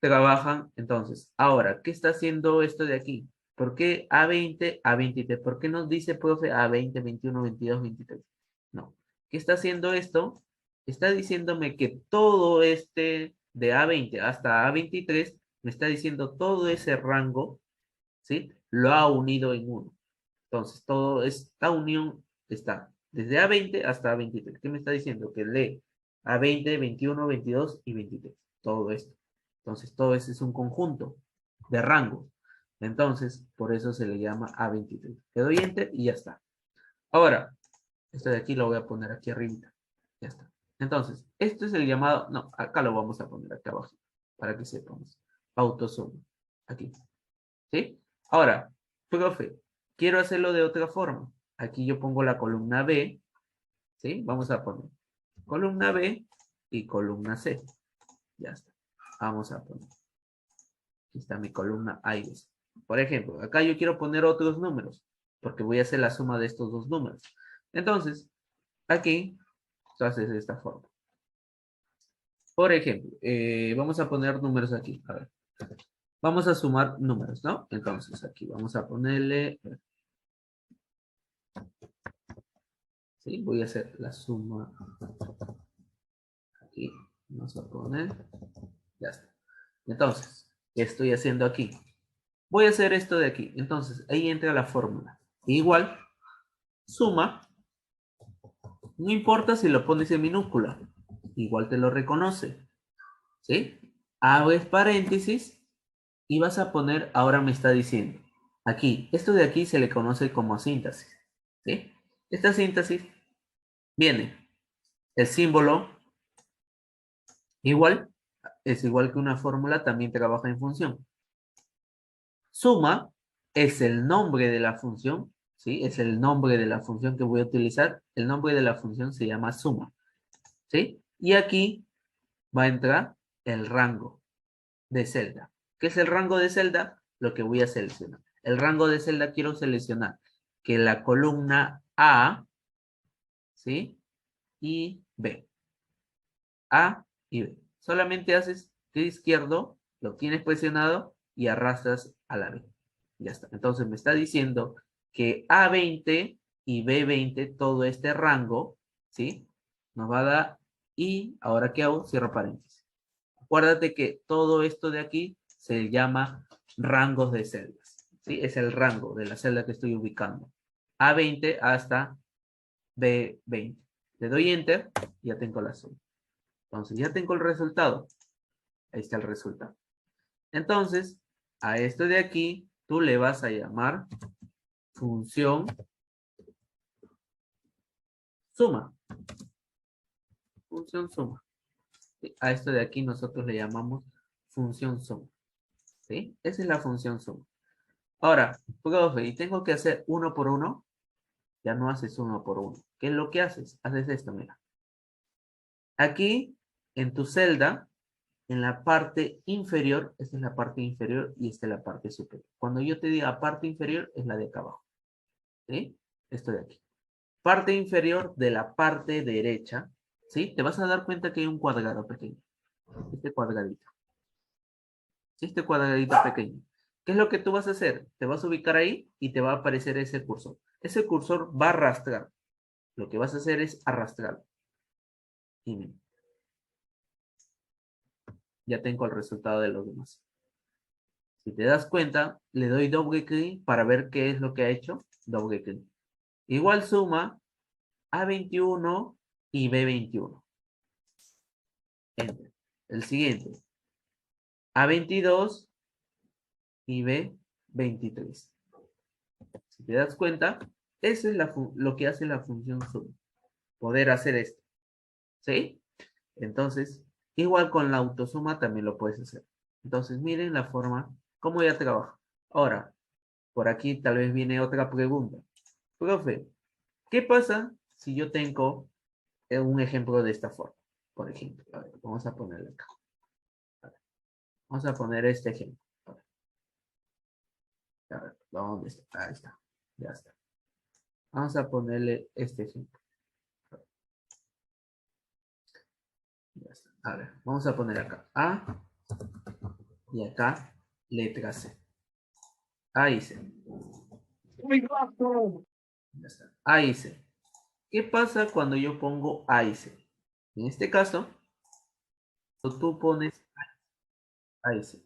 Trabajan, entonces, ahora, ¿qué está haciendo esto de aquí? ¿Por qué A20, A23? ¿Por qué nos dice, profe, A20, 21, 22, 23? No. ¿Qué está haciendo esto? Está diciéndome que todo este de A20 hasta A23 me está diciendo todo ese rango, ¿sí? Lo ha unido en uno. Entonces, toda esta unión está desde A20 hasta A23. ¿Qué me está diciendo? Que lee A20, 21, 22 y 23. Todo esto. Entonces, todo ese es un conjunto de rangos. Entonces, por eso se le llama A23. Le doy Enter y ya está. Ahora, esto de aquí lo voy a poner aquí arriba. Ya está. Entonces, esto es el llamado, no, acá lo vamos a poner acá abajo, para que sepamos. Autosuma. Aquí. ¿Sí? Ahora, profe, quiero hacerlo de otra forma. Aquí yo pongo la columna B, ¿sí? Vamos a poner columna B y columna C. Ya está. Vamos a poner. Aquí está mi columna A y B. Por ejemplo, acá yo quiero poner otros números, porque voy a hacer la suma de estos dos números. Entonces, aquí, tú haces de esta forma. Por ejemplo, vamos a poner números aquí. A ver. Vamos a sumar números, ¿no? Entonces, aquí vamos a ponerle... ¿Sí? Voy a hacer la suma aquí. Vamos a poner... Ya está. Entonces, ¿qué estoy haciendo aquí? Voy a hacer esto de aquí. Entonces, ahí entra la fórmula. Igual, suma, no importa si lo pones en minúscula, igual te lo reconoce. ¿Sí? Abres paréntesis y vas a poner, ahora me está diciendo, aquí, esto de aquí se le conoce como síntesis. ¿Sí? Esta síntesis viene el símbolo igual, es igual que una fórmula, también trabaja en función. Suma es el nombre de la función, ¿sí? Es el nombre de la función que voy a utilizar. El nombre de la función se llama suma, ¿sí? Y aquí va a entrar el rango de celda. ¿Qué es el rango de celda? Lo que voy a seleccionar. El rango de celda quiero seleccionar que la columna A, ¿sí? Y B. A y B. Solamente haces clic izquierdo, lo tienes presionado y arrastras a la B. Ya está. Entonces me está diciendo que A20 y B20, todo este rango, ¿sí? Nos va a dar, y ahora ¿qué hago? Cierro paréntesis. Acuérdate que todo esto de aquí se llama rangos de celdas, ¿sí? Es el rango de la celda que estoy ubicando. A20 hasta B20. Le doy Enter y ya tengo la suma. Entonces ya tengo el resultado. Ahí está el resultado. Entonces, a esto de aquí, tú le vas a llamar función suma. Función suma. ¿Sí? A esto de aquí nosotros le llamamos función suma. ¿Sí? Esa es la función suma. Ahora, profe, y tengo que hacer uno por uno. Ya no haces uno por uno. ¿Qué es lo que haces? Haces esto, mira. Aquí, en tu celda, en la parte inferior, esta es la parte inferior y esta es la parte superior. Cuando yo te diga parte inferior, es la de acá abajo. ¿Sí? Esto de aquí. Parte inferior de la parte derecha, ¿sí? Te vas a dar cuenta que hay un cuadrado pequeño. Este cuadradito. ¿Sí? Este cuadradito pequeño. ¿Qué es lo que tú vas a hacer? Te vas a ubicar ahí y te va a aparecer ese cursor. Ese cursor va a arrastrar. Lo que vas a hacer es arrastrar. Y mira, ya tengo el resultado de los demás. Si te das cuenta, le doy doble clic para ver qué es lo que ha hecho. Doble clic. Igual suma A21 y B21. Enter. El siguiente. A22 y B23. Si te das cuenta, eso es lo que hace la función sum. Poder hacer esto. ¿Sí? Entonces, igual con la autosuma también lo puedes hacer. Entonces, miren la forma, cómo ya trabaja. Ahora, por aquí tal vez viene otra pregunta. Profe, ¿qué pasa si yo tengo un ejemplo de esta forma? Por ejemplo, a ver, vamos a ponerle acá. A ver, vamos a poner este ejemplo. A ver, ¿dónde está? Ahí está. Ya está. Vamos a ponerle este ejemplo. Ya está. A ver, vamos a poner acá A y acá letra C. A y C. Ya está. A y C. ¿Qué pasa cuando yo pongo A y C? En este caso, tú pones A y C.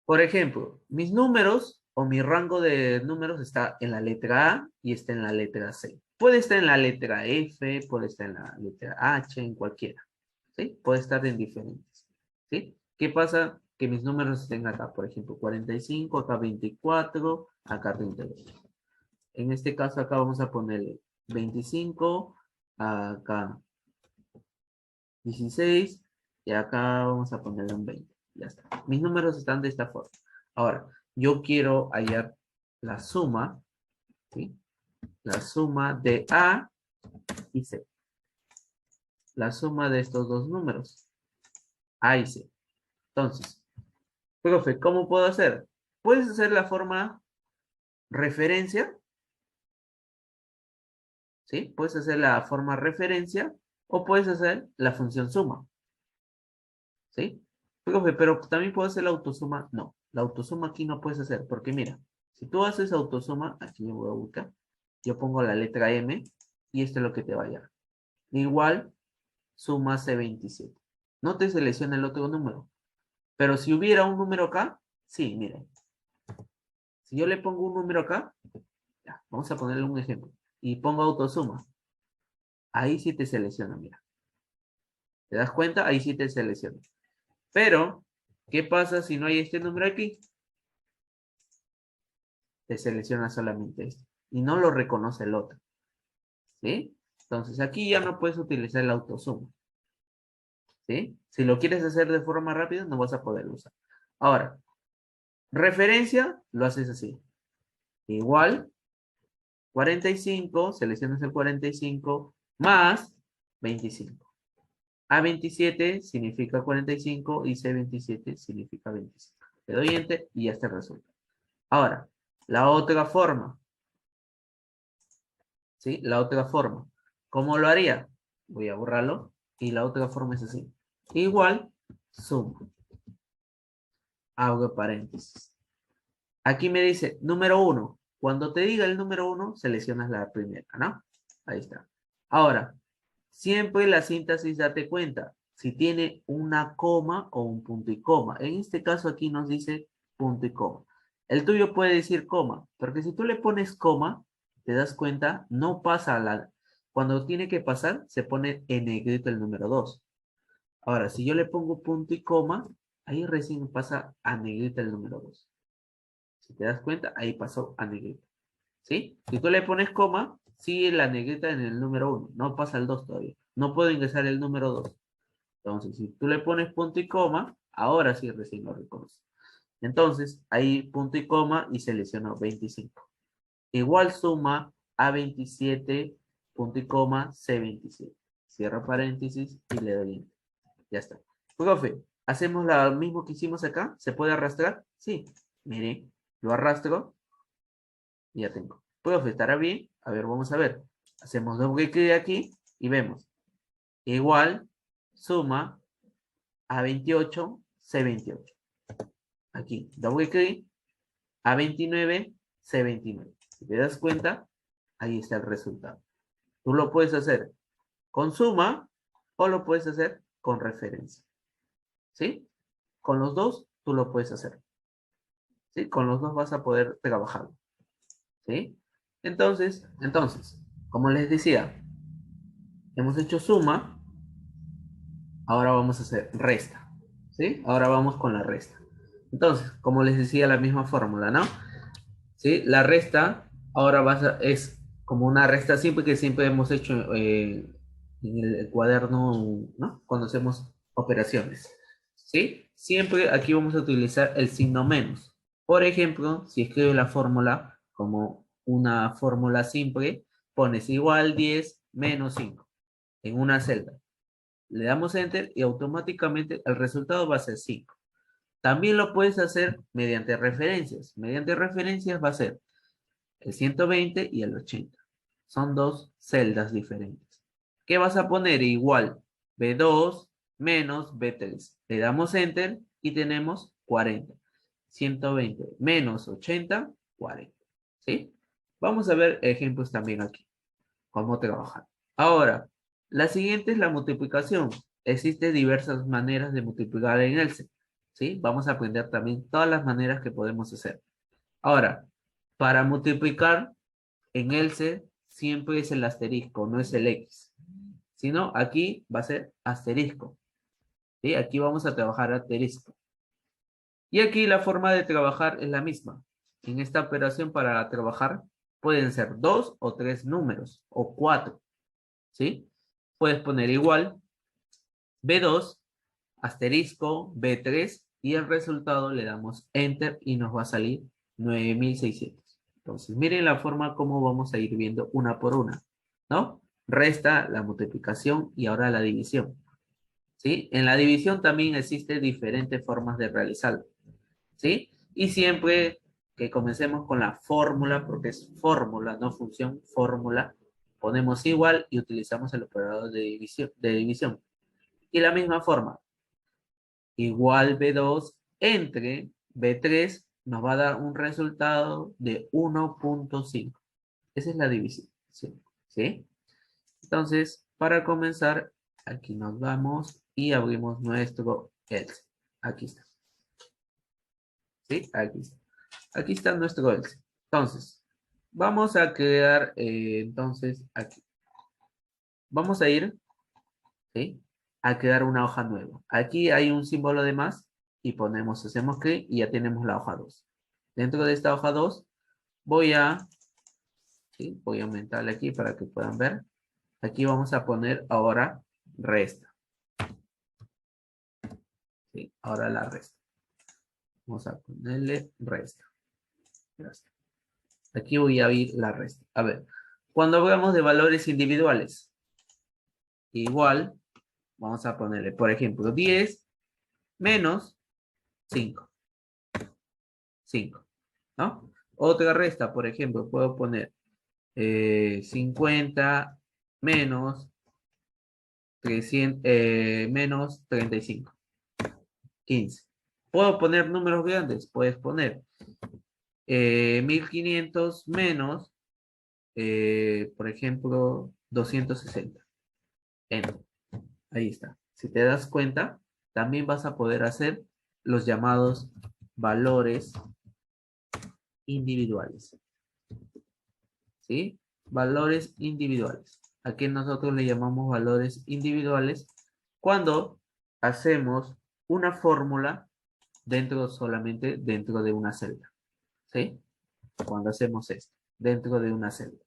Por ejemplo, mis números o mi rango de números está en la letra A y está en la letra C. Puede estar en la letra F, puede estar en la letra H, en cualquiera. ¿Sí? Puede estar en diferentes. ¿Sí? ¿Qué pasa? Que mis números estén acá, por ejemplo, 45, acá 24, acá 32. En este caso acá vamos a ponerle 25, acá 16 y acá vamos a ponerle un 20. Ya está. Mis números están de esta forma. Ahora, yo quiero hallar la suma, ¿sí? La suma de A y C. La suma de estos dos números, A y C. Entonces, profe, ¿cómo puedo hacer? Puedes hacer la forma referencia, ¿sí? Puedes hacer la forma referencia o puedes hacer la función suma, ¿sí? Profe, pero también puedo hacer la autosuma. No, la autosuma aquí no puedes hacer, porque mira, si tú haces autosuma, aquí yo voy a buscar, yo pongo la letra M y esto es lo que te va a dar. Igual, suma C27. No te selecciona el otro número, pero si hubiera un número acá, sí, miren. Si yo le pongo un número acá, ya, vamos a ponerle un ejemplo, y pongo autosuma, ahí sí te selecciona, mira. ¿Te das cuenta? Ahí sí te selecciona. Pero, ¿qué pasa si no hay este número aquí? Te selecciona solamente este. Y no lo reconoce el otro. ¿Sí? Entonces aquí ya no puedes utilizar el autosuma. ¿Sí? Si lo quieres hacer de forma rápida, no vas a poder usar. Ahora, referencia, lo haces así. Igual, 45, seleccionas el 45 más 25. A27 significa 45 y C27 significa 25. Le doy enter y ya está el resultado. Ahora, la otra forma. ¿Sí? La otra forma. ¿Cómo lo haría? Voy a borrarlo. Y la otra forma es así. Igual, suma. Hago paréntesis. Aquí me dice número 1. Cuando te diga el número 1, seleccionas la primera, ¿no? Ahí está. Ahora, siempre la síntesis date cuenta si tiene una coma o un punto y coma. En este caso aquí nos dice punto y coma. El tuyo puede decir coma, porque si tú le pones coma, te das cuenta, no pasa la... Cuando tiene que pasar, se pone en negrito el número 2. Ahora, si yo le pongo punto y coma, ahí recién pasa a negrito el número 2. Si te das cuenta, ahí pasó a negrita. ¿Sí? Si tú le pones coma, sigue la negrita en el número 1. No pasa el 2 todavía. No puedo ingresar el número 2. Entonces, si tú le pones punto y coma, ahora sí recién lo reconoce. Entonces, ahí punto y coma y selecciono 25. Igual suma A27, punto y coma, C27. Cierro paréntesis y le doy enter. Ya está. Profe, ¿hacemos lo mismo que hicimos acá? ¿Se puede arrastrar? Sí. Mire, lo arrastro y ya tengo. Profe, ¿estará bien? A ver, vamos a ver. Hacemos doble clic aquí y vemos. Igual, suma A28, C28. Aquí, doble clic, A29, C29. Si te das cuenta, ahí está el resultado. Tú lo puedes hacer con suma o lo puedes hacer con referencia. ¿Sí? Con los dos, tú lo puedes hacer. ¿Sí? Con los dos vas a poder trabajar. ¿Sí? Entonces, como les decía, hemos hecho suma, ahora vamos a hacer resta. ¿Sí? Ahora vamos con la resta. Entonces, como les decía, la misma fórmula, ¿no? ¿Sí? La resta ahora es como una resta simple que siempre hemos hecho en el cuaderno, ¿no? Cuando hacemos operaciones. ¿Sí? Siempre aquí vamos a utilizar el signo menos. Por ejemplo, si escribo la fórmula como una fórmula simple, pones igual 10 menos 5 en una celda. Le damos enter y automáticamente el resultado va a ser 5. También lo puedes hacer mediante referencias. Mediante referencias va a ser el 120 y el 80. Son dos celdas diferentes. ¿Qué vas a poner? Igual B2 menos B3. Le damos Enter y tenemos 40. 120 menos 80, 40. ¿Sí? Vamos a ver ejemplos también aquí. Cómo trabajar. Ahora, la siguiente es la multiplicación. Existen diversas maneras de multiplicar en Excel. ¿Sí? Vamos a aprender también todas las maneras que podemos hacer. Ahora, para multiplicar en Excel siempre es el asterisco, no es el X. Sino aquí va a ser asterisco. ¿Sí? Aquí vamos a trabajar asterisco. Y aquí la forma de trabajar es la misma. En esta operación para trabajar pueden ser 2 o 3 números o 4. ¿Sí? Puedes poner igual B2, asterisco, B3 y el resultado le damos Enter y nos va a salir 9600. Entonces, miren la forma como vamos a ir viendo una por una, ¿no? Resta, la multiplicación y ahora la división, ¿sí? En la división también existen diferentes formas de realizarlo, ¿sí? Y siempre que comencemos con la fórmula, porque es fórmula, no función, fórmula, ponemos igual y utilizamos el operador de división. Y la misma forma, igual B2 entre B3 nos va a dar un resultado de 1.5. Esa es la división, ¿sí? Entonces, para comenzar, aquí nos vamos y abrimos nuestro Excel. Aquí está. ¿Sí? Aquí está. Aquí está nuestro Excel. Entonces, vamos a crear, entonces, aquí. Vamos a ir, ¿sí? A crear una hoja nueva. Aquí hay un símbolo de más y ponemos, hacemos clic y ya tenemos la hoja 2. Dentro de esta hoja 2 voy a, ¿sí? Voy a aumentarle aquí para que puedan ver. Aquí vamos a poner ahora resta. ¿Sí? Ahora la resta. Vamos a ponerle resta. Aquí voy a ir la resta. A ver, cuando hablamos de valores individuales, igual, vamos a ponerle, por ejemplo, 10 menos 5. 5, ¿no? Otra resta, por ejemplo, puedo poner 50 menos 300, menos 35. 15. ¿Puedo poner números grandes? Puedes poner 1500 menos, por ejemplo, 260. Enter. Ahí está. Si te das cuenta, también vas a poder hacer los llamados valores individuales. ¿Sí? Valores individuales. Aquí nosotros le llamamos valores individuales cuando hacemos una fórmula solamente dentro de una celda. ¿Sí? Cuando hacemos esto, dentro de una celda.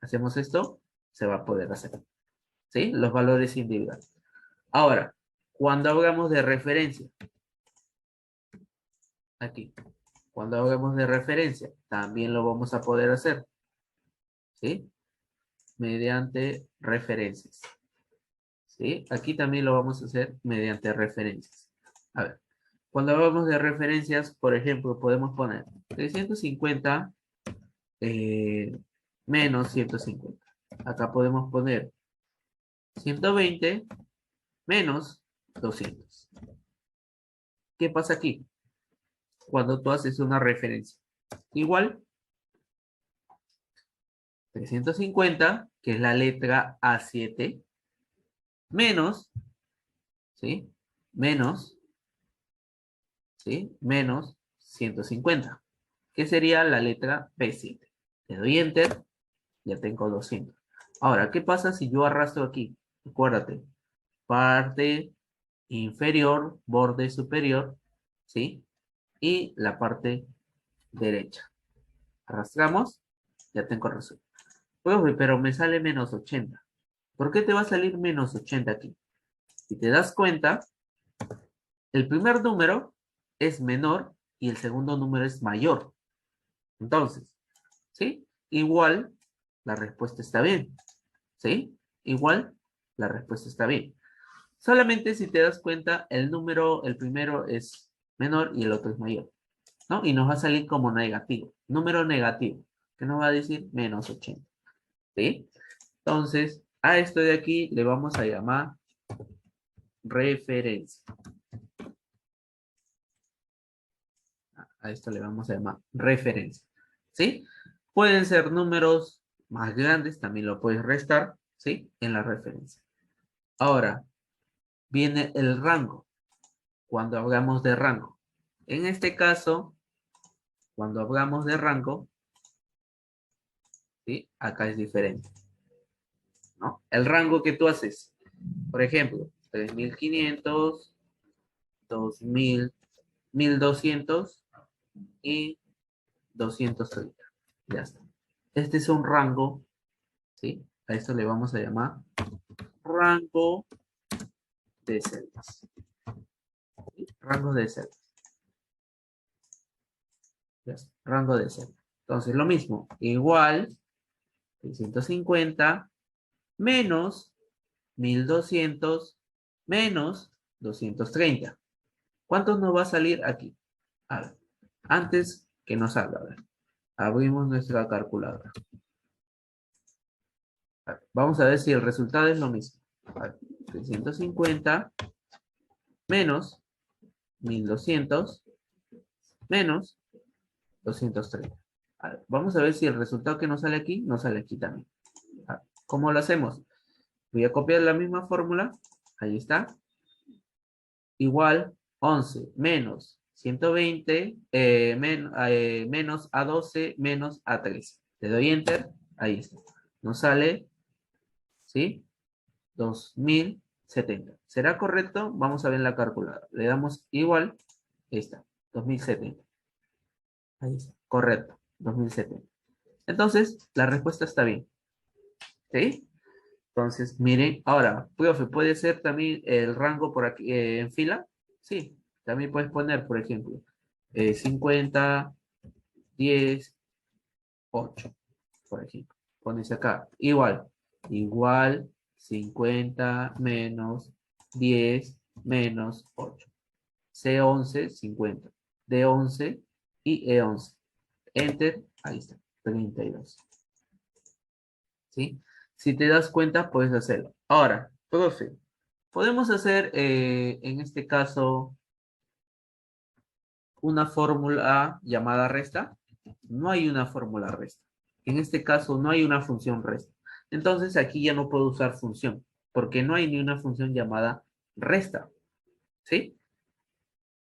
Hacemos esto, se va a poder hacer. ¿Sí? Los valores individuales. Ahora, cuando hablamos de referencia, aquí, cuando hablamos de referencia, también lo vamos a poder hacer. ¿Sí? Mediante referencias. ¿Sí? Aquí también lo vamos a hacer mediante referencias. A ver, cuando hablamos de referencias, por ejemplo, podemos poner 350 menos 150. Acá podemos poner 120 menos 200. ¿Qué pasa aquí? Cuando tú haces una referencia. Igual, 350, que es la letra A7, menos, ¿sí? Menos, ¿sí? Menos 150, que sería la letra B7. Le doy Enter, ya tengo 200. Ahora, ¿qué pasa si yo arrastro aquí? Acuérdate, parte inferior, borde superior, ¿sí? Y la parte derecha. Arrastramos, ya tengo resuelto. Pero me sale menos 80. ¿Por qué te va a salir menos 80 aquí? Si te das cuenta, el primer número es menor y el segundo número es mayor. Entonces, ¿sí? Igual, la respuesta está bien. ¿Sí? Igual, la respuesta está bien. Solamente si te das cuenta, el primero es menor y el otro es mayor, ¿no? Y nos va a salir como negativo, número negativo, que nos va a decir menos 80, ¿sí? Entonces, a esto de aquí le vamos a llamar referencia. A esto le vamos a llamar referencia, ¿sí? Pueden ser números más grandes, también lo puedes restar, ¿sí? En la referencia. Ahora, viene el rango, cuando hablamos de rango. En este caso, cuando hablamos de rango, ¿sí? Acá es diferente, ¿no? El rango que tú haces, por ejemplo, 3500, 2000, 1200 y 230. Ya está. Este es un rango, ¿sí? A esto le vamos a llamar rango de celdas. ¿Sí? Rango de celdas. Ya está. Rango de celdas. Entonces, lo mismo. Igual, 650 menos 1200 menos 230. ¿Cuántos nos va a salir aquí? A ver, antes que nos salga, a ver, abrimos nuestra calculadora. A ver, vamos a ver si el resultado es lo mismo. A ver, 350 menos 1200 menos 230. A ver, vamos a ver si el resultado que nos sale aquí también. A ver, ¿cómo lo hacemos? Voy a copiar la misma fórmula. Ahí está. Igual 11 menos 120 menos A12 menos A13. Le doy enter. Ahí está. Nos sale, ¿sí? 2070. ¿Será correcto? Vamos a ver en la calculadora. Le damos igual. Ahí está. 2070. Ahí está. Correcto. 2070. Entonces, la respuesta está bien. ¿Sí? Entonces, miren, ahora, profe, ¿puede ser también el rango por aquí en fila? Sí, también puedes poner, por ejemplo, 50, 10, 8, por ejemplo. Pones acá, igual, 50 menos 10 menos 8. C11, 50. D11 y E11. Enter, ahí está, 32. ¿Sí? Si te das cuenta, puedes hacerlo. Ahora, profe, podemos hacer en este caso una fórmula llamada resta. No hay una fórmula resta. En este caso no hay una función resta. Entonces aquí ya no puedo usar función, porque no hay ni una función llamada resta. ¿Sí?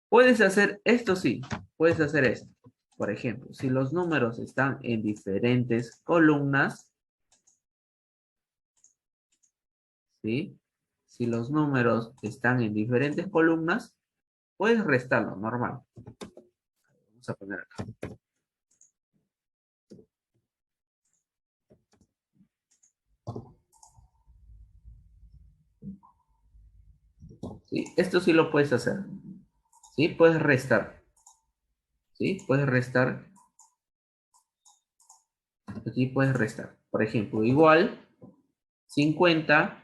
Puedes hacer esto, sí. Puedes hacer esto. Por ejemplo, si los números están en diferentes columnas, ¿sí? Si los números están en diferentes columnas, puedes restarlo, normal. Vamos a poner acá. ¿Sí? Esto sí lo puedes hacer. ¿Sí? Puedes restar. ¿Sí? Puedes restar. Aquí puedes restar. Por ejemplo, igual 50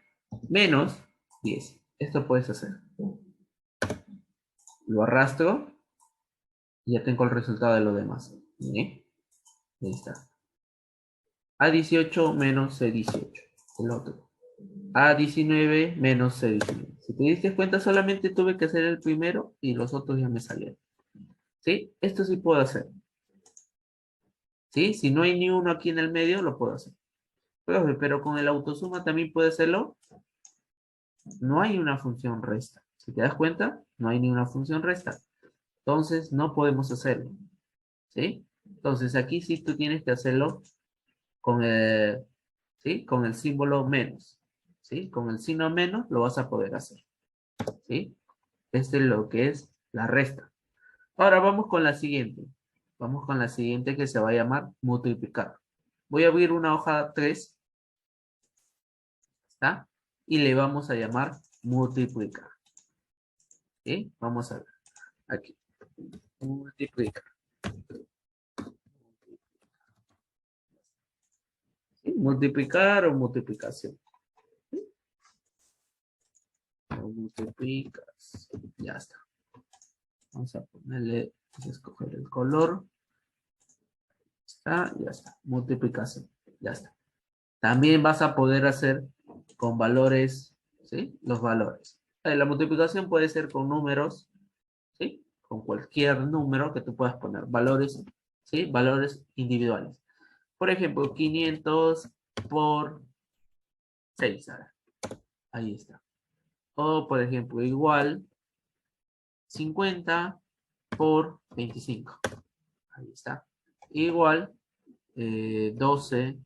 menos 10. Esto puedes hacer. Lo arrastro y ya tengo el resultado de lo demás. ¿Sí? Ahí está. A18 menos C18. El otro. A19 menos C19. Si te diste cuenta, solamente tuve que hacer el primero y los otros ya me salieron. ¿Sí? Esto sí puedo hacer. ¿Sí? Si no hay ni uno aquí en el medio, lo puedo hacer. Pero con el autosuma también puede hacerlo. No hay una función resta. Si te das cuenta, no hay ni una función resta. Entonces, no podemos hacerlo. ¿Sí? Entonces, aquí sí tú tienes que hacerlo con el, ¿sí? Con el símbolo menos. ¿Sí? Con el signo menos lo vas a poder hacer. ¿Sí? Este es lo que es la resta. Ahora vamos con la siguiente. Vamos con la siguiente que se va a llamar multiplicar. Voy a abrir una hoja 3. ¿Está? Y le vamos a llamar multiplicar. ¿Sí? Vamos a ver. Aquí. Multiplicar. ¿Sí? Multiplicar o multiplicación. ¿Sí? O multiplicas. Ya está. Vamos a ponerle, vamos a escoger el color. Está, ya está. Multiplicación, ya está. También vas a poder hacer con valores, ¿sí? Los valores. La multiplicación puede ser con números, ¿sí? Con cualquier número que tú puedas poner. Valores, ¿sí? Valores individuales. Por ejemplo, 500 por 6. A ver, ahí está. O, por ejemplo, igual 50 por 25. Ahí está. Igual 12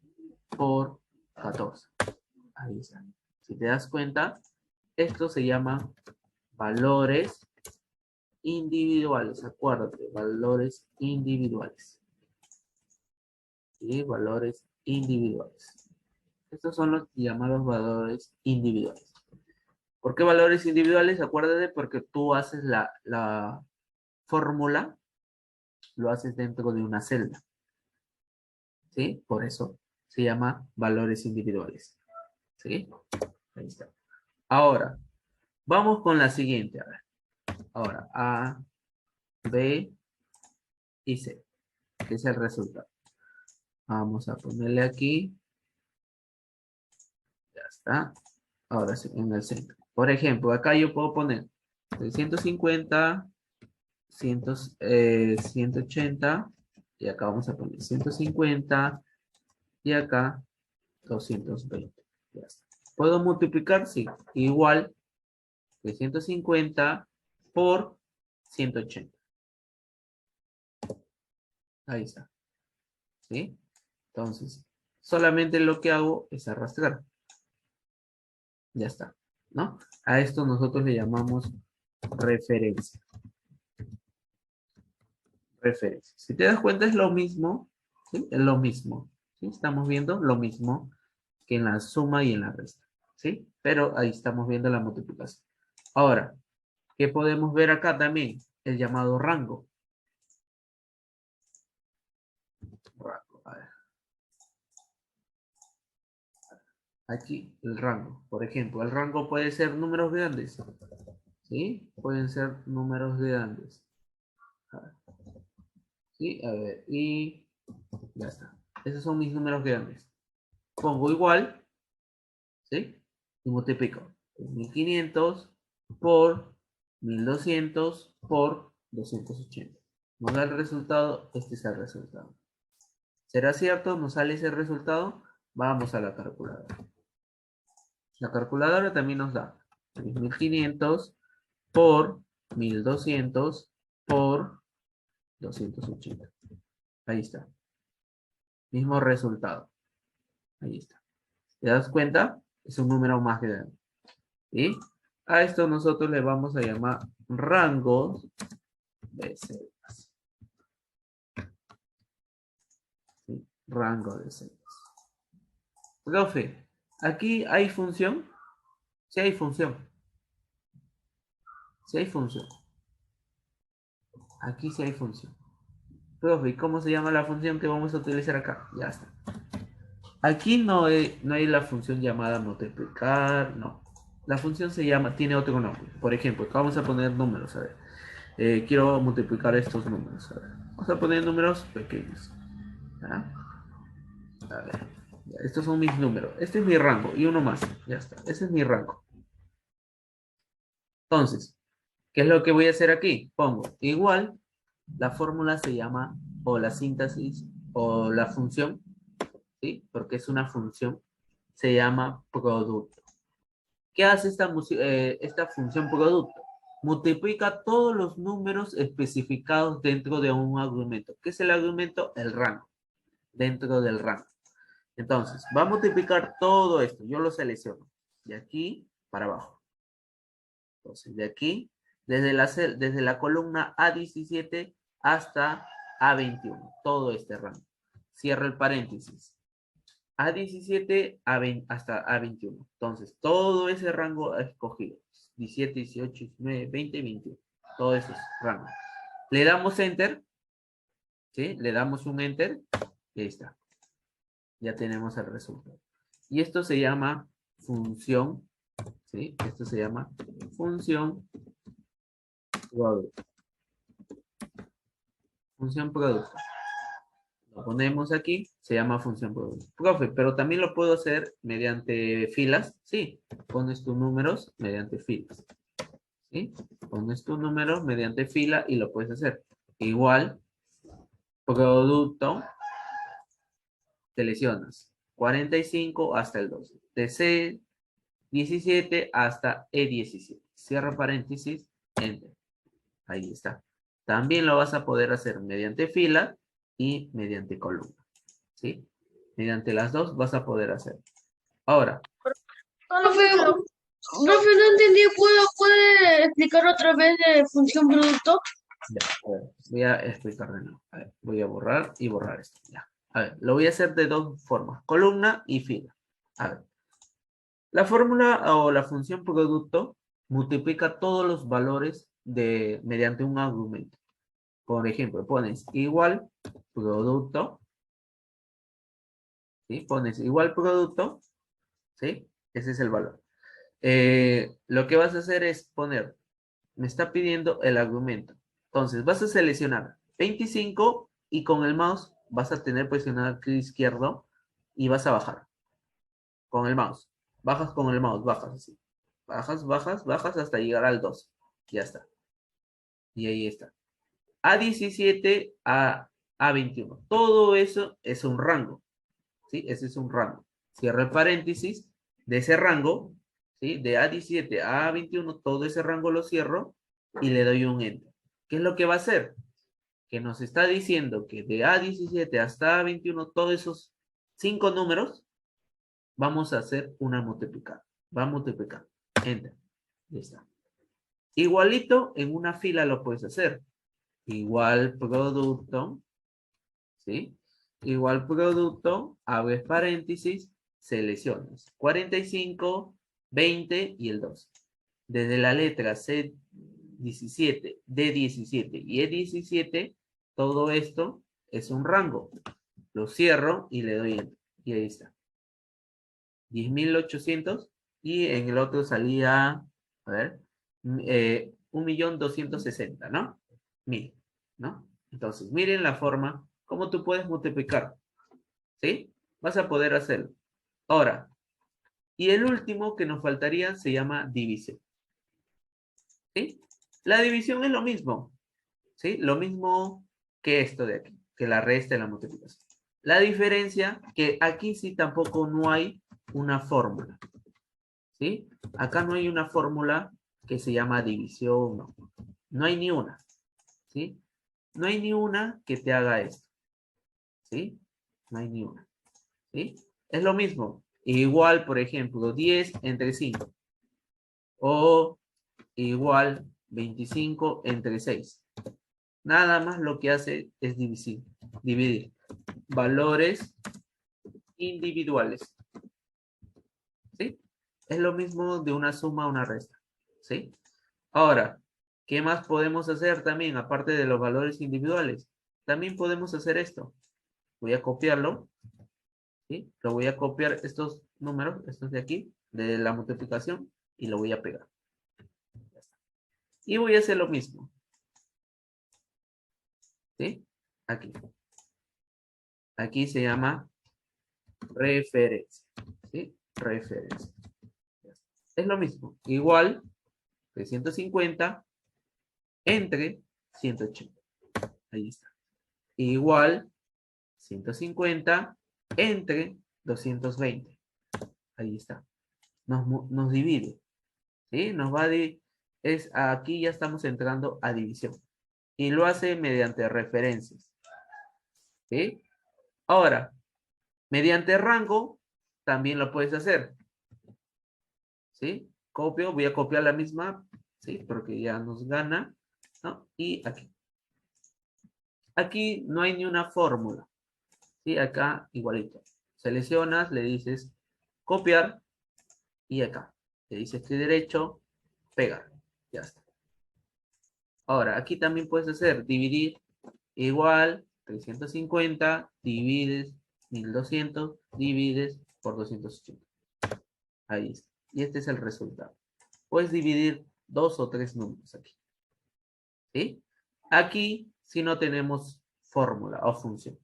por 14. Ahí está. Si te das cuenta, esto se llama valores individuales. Acuérdate, valores individuales. ¿Sí? Valores individuales. Estos son los llamados valores individuales. ¿Por qué valores individuales? Acuérdate porque tú haces la fórmula, lo haces dentro de una celda. ¿Sí? Por eso se llama valores individuales. ¿Sí? Ahí está. Ahora, vamos con la siguiente. A ver. Ahora, A, B y C, que es el resultado. Vamos a ponerle aquí. Ya está. Ahora sí, en el centro. Por ejemplo, acá yo puedo poner 150, 180, y acá vamos a poner 150, y acá 220. Ya está. ¿Puedo multiplicar? Sí. Igual que 150 por 180. Ahí está. ¿Sí? Entonces, solamente lo que hago es arrastrar. Ya está, ¿no? A esto nosotros le llamamos referencia. Referencia. Si te das cuenta es lo mismo, ¿sí? Es lo mismo, ¿sí? Estamos viendo lo mismo que en la suma y en la resta, ¿sí? Pero ahí estamos viendo la multiplicación. Ahora, ¿qué podemos ver acá también? El llamado rango. Rango, a ver. Aquí el rango. Por ejemplo, el rango puede ser números grandes, ¿sí? Pueden ser números grandes. A ver. ¿Sí? A ver, y ya está. Esos son mis números grandes. Pongo igual, ¿sí? Y multiplico. 1500 por 1200 por 280. Nos da el resultado, este es el resultado. ¿Será cierto? ¿Nos sale ese resultado? Vamos a la calculadora. La calculadora también nos da 1500 por 1200 por 280. Ahí está. Mismo resultado. Ahí está. ¿Te das cuenta? Es un número más grande. ¿Sí? A esto nosotros le vamos a llamar rangos de celdas. ¿Sí? Rango de celdas. Profe, ¿aquí hay función? Sí hay función. Sí hay función. Aquí sí hay función. Profe, ¿y cómo se llama la función que vamos a utilizar acá? Ya está. Aquí no hay la función llamada multiplicar, no. La función se llama, tiene otro nombre. Por ejemplo, vamos a poner números, a ver. Quiero multiplicar estos números, a ver. Vamos a poner números pequeños. ¿Ya? A ver. Ya, estos son mis números. Este es mi rango y uno más. Ya está. Ese es mi rango. Entonces, ¿qué es lo que voy a hacer aquí? Pongo igual, la fórmula se llama, o la síntesis, o la función, ¿sí? Porque es una función, se llama producto. ¿Qué hace esta función producto? Multiplica todos los números especificados dentro de un argumento. ¿Qué es el argumento? El rango. Dentro del rango. Entonces, va a multiplicar todo esto. Yo lo selecciono. De aquí para abajo. Entonces, de aquí, desde la columna A17 hasta A21. Todo este rango. Cierro el paréntesis. A17 hasta A21. Entonces, todo ese rango escogido. 17, 18, 19, 20, 21. Todo ese rango. Le damos Enter. ¿Sí? Le damos un Enter. Y ahí está. Ya tenemos el resultado. Y esto se llama función. ¿Sí? Esto se llama función producto. Función producto. Lo ponemos aquí, se llama función producto. Profe, pero también lo puedo hacer mediante filas. Sí, pones tus números mediante filas. ¿Sí? Pones tus números mediante fila y lo puedes hacer. Igual, producto, seleccionas 45 hasta el 12. De C17 hasta E17. Cierra paréntesis, enter. Ahí está. También lo vas a poder hacer mediante fila y mediante columna. ¿Sí? Mediante las dos vas a poder hacer. Ahora. Profe, profe, no entendí. ¿Puede explicar otra vez de función producto? Ya, a ver, voy a explicar de nuevo. A ver, voy a borrar y borrar esto. Ya. A ver, lo voy a hacer de dos formas. Columna y fila. A ver. La fórmula o la función producto multiplica todos los valores mediante un argumento. Por ejemplo, pones igual producto, ¿sí? Pones igual producto, ¿sí? Ese es el valor. Lo que vas a hacer es poner, me está pidiendo el argumento. Entonces, vas a seleccionar 25 y con el mouse vas a tener presionado el clic izquierdo y vas a bajar con el mouse. Bajas con el mouse, bajas así. Bajas, bajas, bajas hasta llegar al 2. Ya está. Y ahí está. A17 a A21. Todo eso es un rango. ¿Sí? Ese es un rango. Cierro el paréntesis de ese rango, ¿sí? De A17 a A21, todo ese rango lo cierro y le doy un enter. ¿Qué es lo que va a hacer? Que nos está diciendo que de A17 hasta A21, todos esos 5 números, vamos a hacer una multiplicada. Va a multiplicar. Enter. Ya está. Igualito en una fila lo puedes hacer. Igual producto, ¿sí? Igual producto, abres paréntesis, seleccionas 45, 20 y el 2. Desde la letra C17, D17 y E17, todo esto es un rango. Lo cierro y le doy enter. Y ahí está. 10.800 y en el otro salía, a ver, 1.260.000, ¿no? 1.000, ¿no? Entonces, miren la forma, cómo tú puedes multiplicar, ¿sí? Vas a poder hacerlo. Ahora, y el último que nos faltaría se llama división, ¿sí? La división es lo mismo, ¿sí? Lo mismo que esto de aquí, que la resta y la multiplicación. La diferencia que aquí sí tampoco no hay una fórmula, ¿sí? Acá no hay una fórmula que se llama división, no. No hay ni una, ¿sí? No hay ni una que te haga esto, ¿sí? No hay ni una, ¿sí? Es lo mismo. Igual, por ejemplo, 10 entre 5. O igual 25 entre 6. Nada más lo que hace es dividir valores individuales, ¿sí? Es lo mismo de una suma a una resta, ¿sí? Ahora, ¿qué más podemos hacer también, aparte de los valores individuales? También podemos hacer esto. Voy a copiarlo, ¿sí? Lo voy a copiar estos números, estos de aquí, de la multiplicación, y lo voy a pegar. Y voy a hacer lo mismo, ¿sí? Aquí. Aquí se llama referencia, ¿sí? Referencia. Es lo mismo. Igual, 350 entre 180. Ahí está. Igual, 150 entre 220. Ahí está. Nos divide. ¿Sí? Nos va a aquí ya estamos entrando a división. Y lo hace mediante referencias. ¿Sí? Ahora, mediante rango, también lo puedes hacer. ¿Sí? Copio, voy a copiar la misma, ¿sí? Porque ya nos gana, ¿no? Y aquí. Aquí no hay ni una fórmula, ¿sí? Acá igualito. Seleccionas, le dices copiar y acá. Le dices clic derecho, pegar. Ya está. Ahora, aquí también puedes hacer dividir igual 350, divides 1200, divides por 280. Ahí está. Y este es el resultado. Puedes dividir 2 o 3 números aquí. ¿Sí? Aquí, si no tenemos fórmula o función.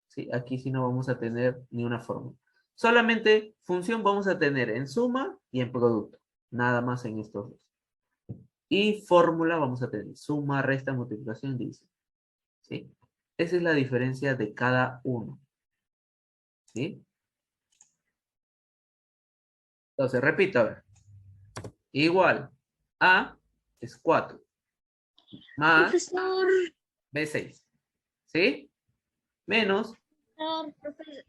¿Sí? Aquí sí no vamos a tener ni una fórmula. Solamente función vamos a tener en suma y en producto. Nada más en estos dos. Y fórmula vamos a tener suma, resta, multiplicación, división. ¿Sí? Esa es la diferencia de cada uno. ¿Sí? Entonces, repito, a ver. Igual A es 4 más Profesor, B6. ¿Sí? Menos profesor,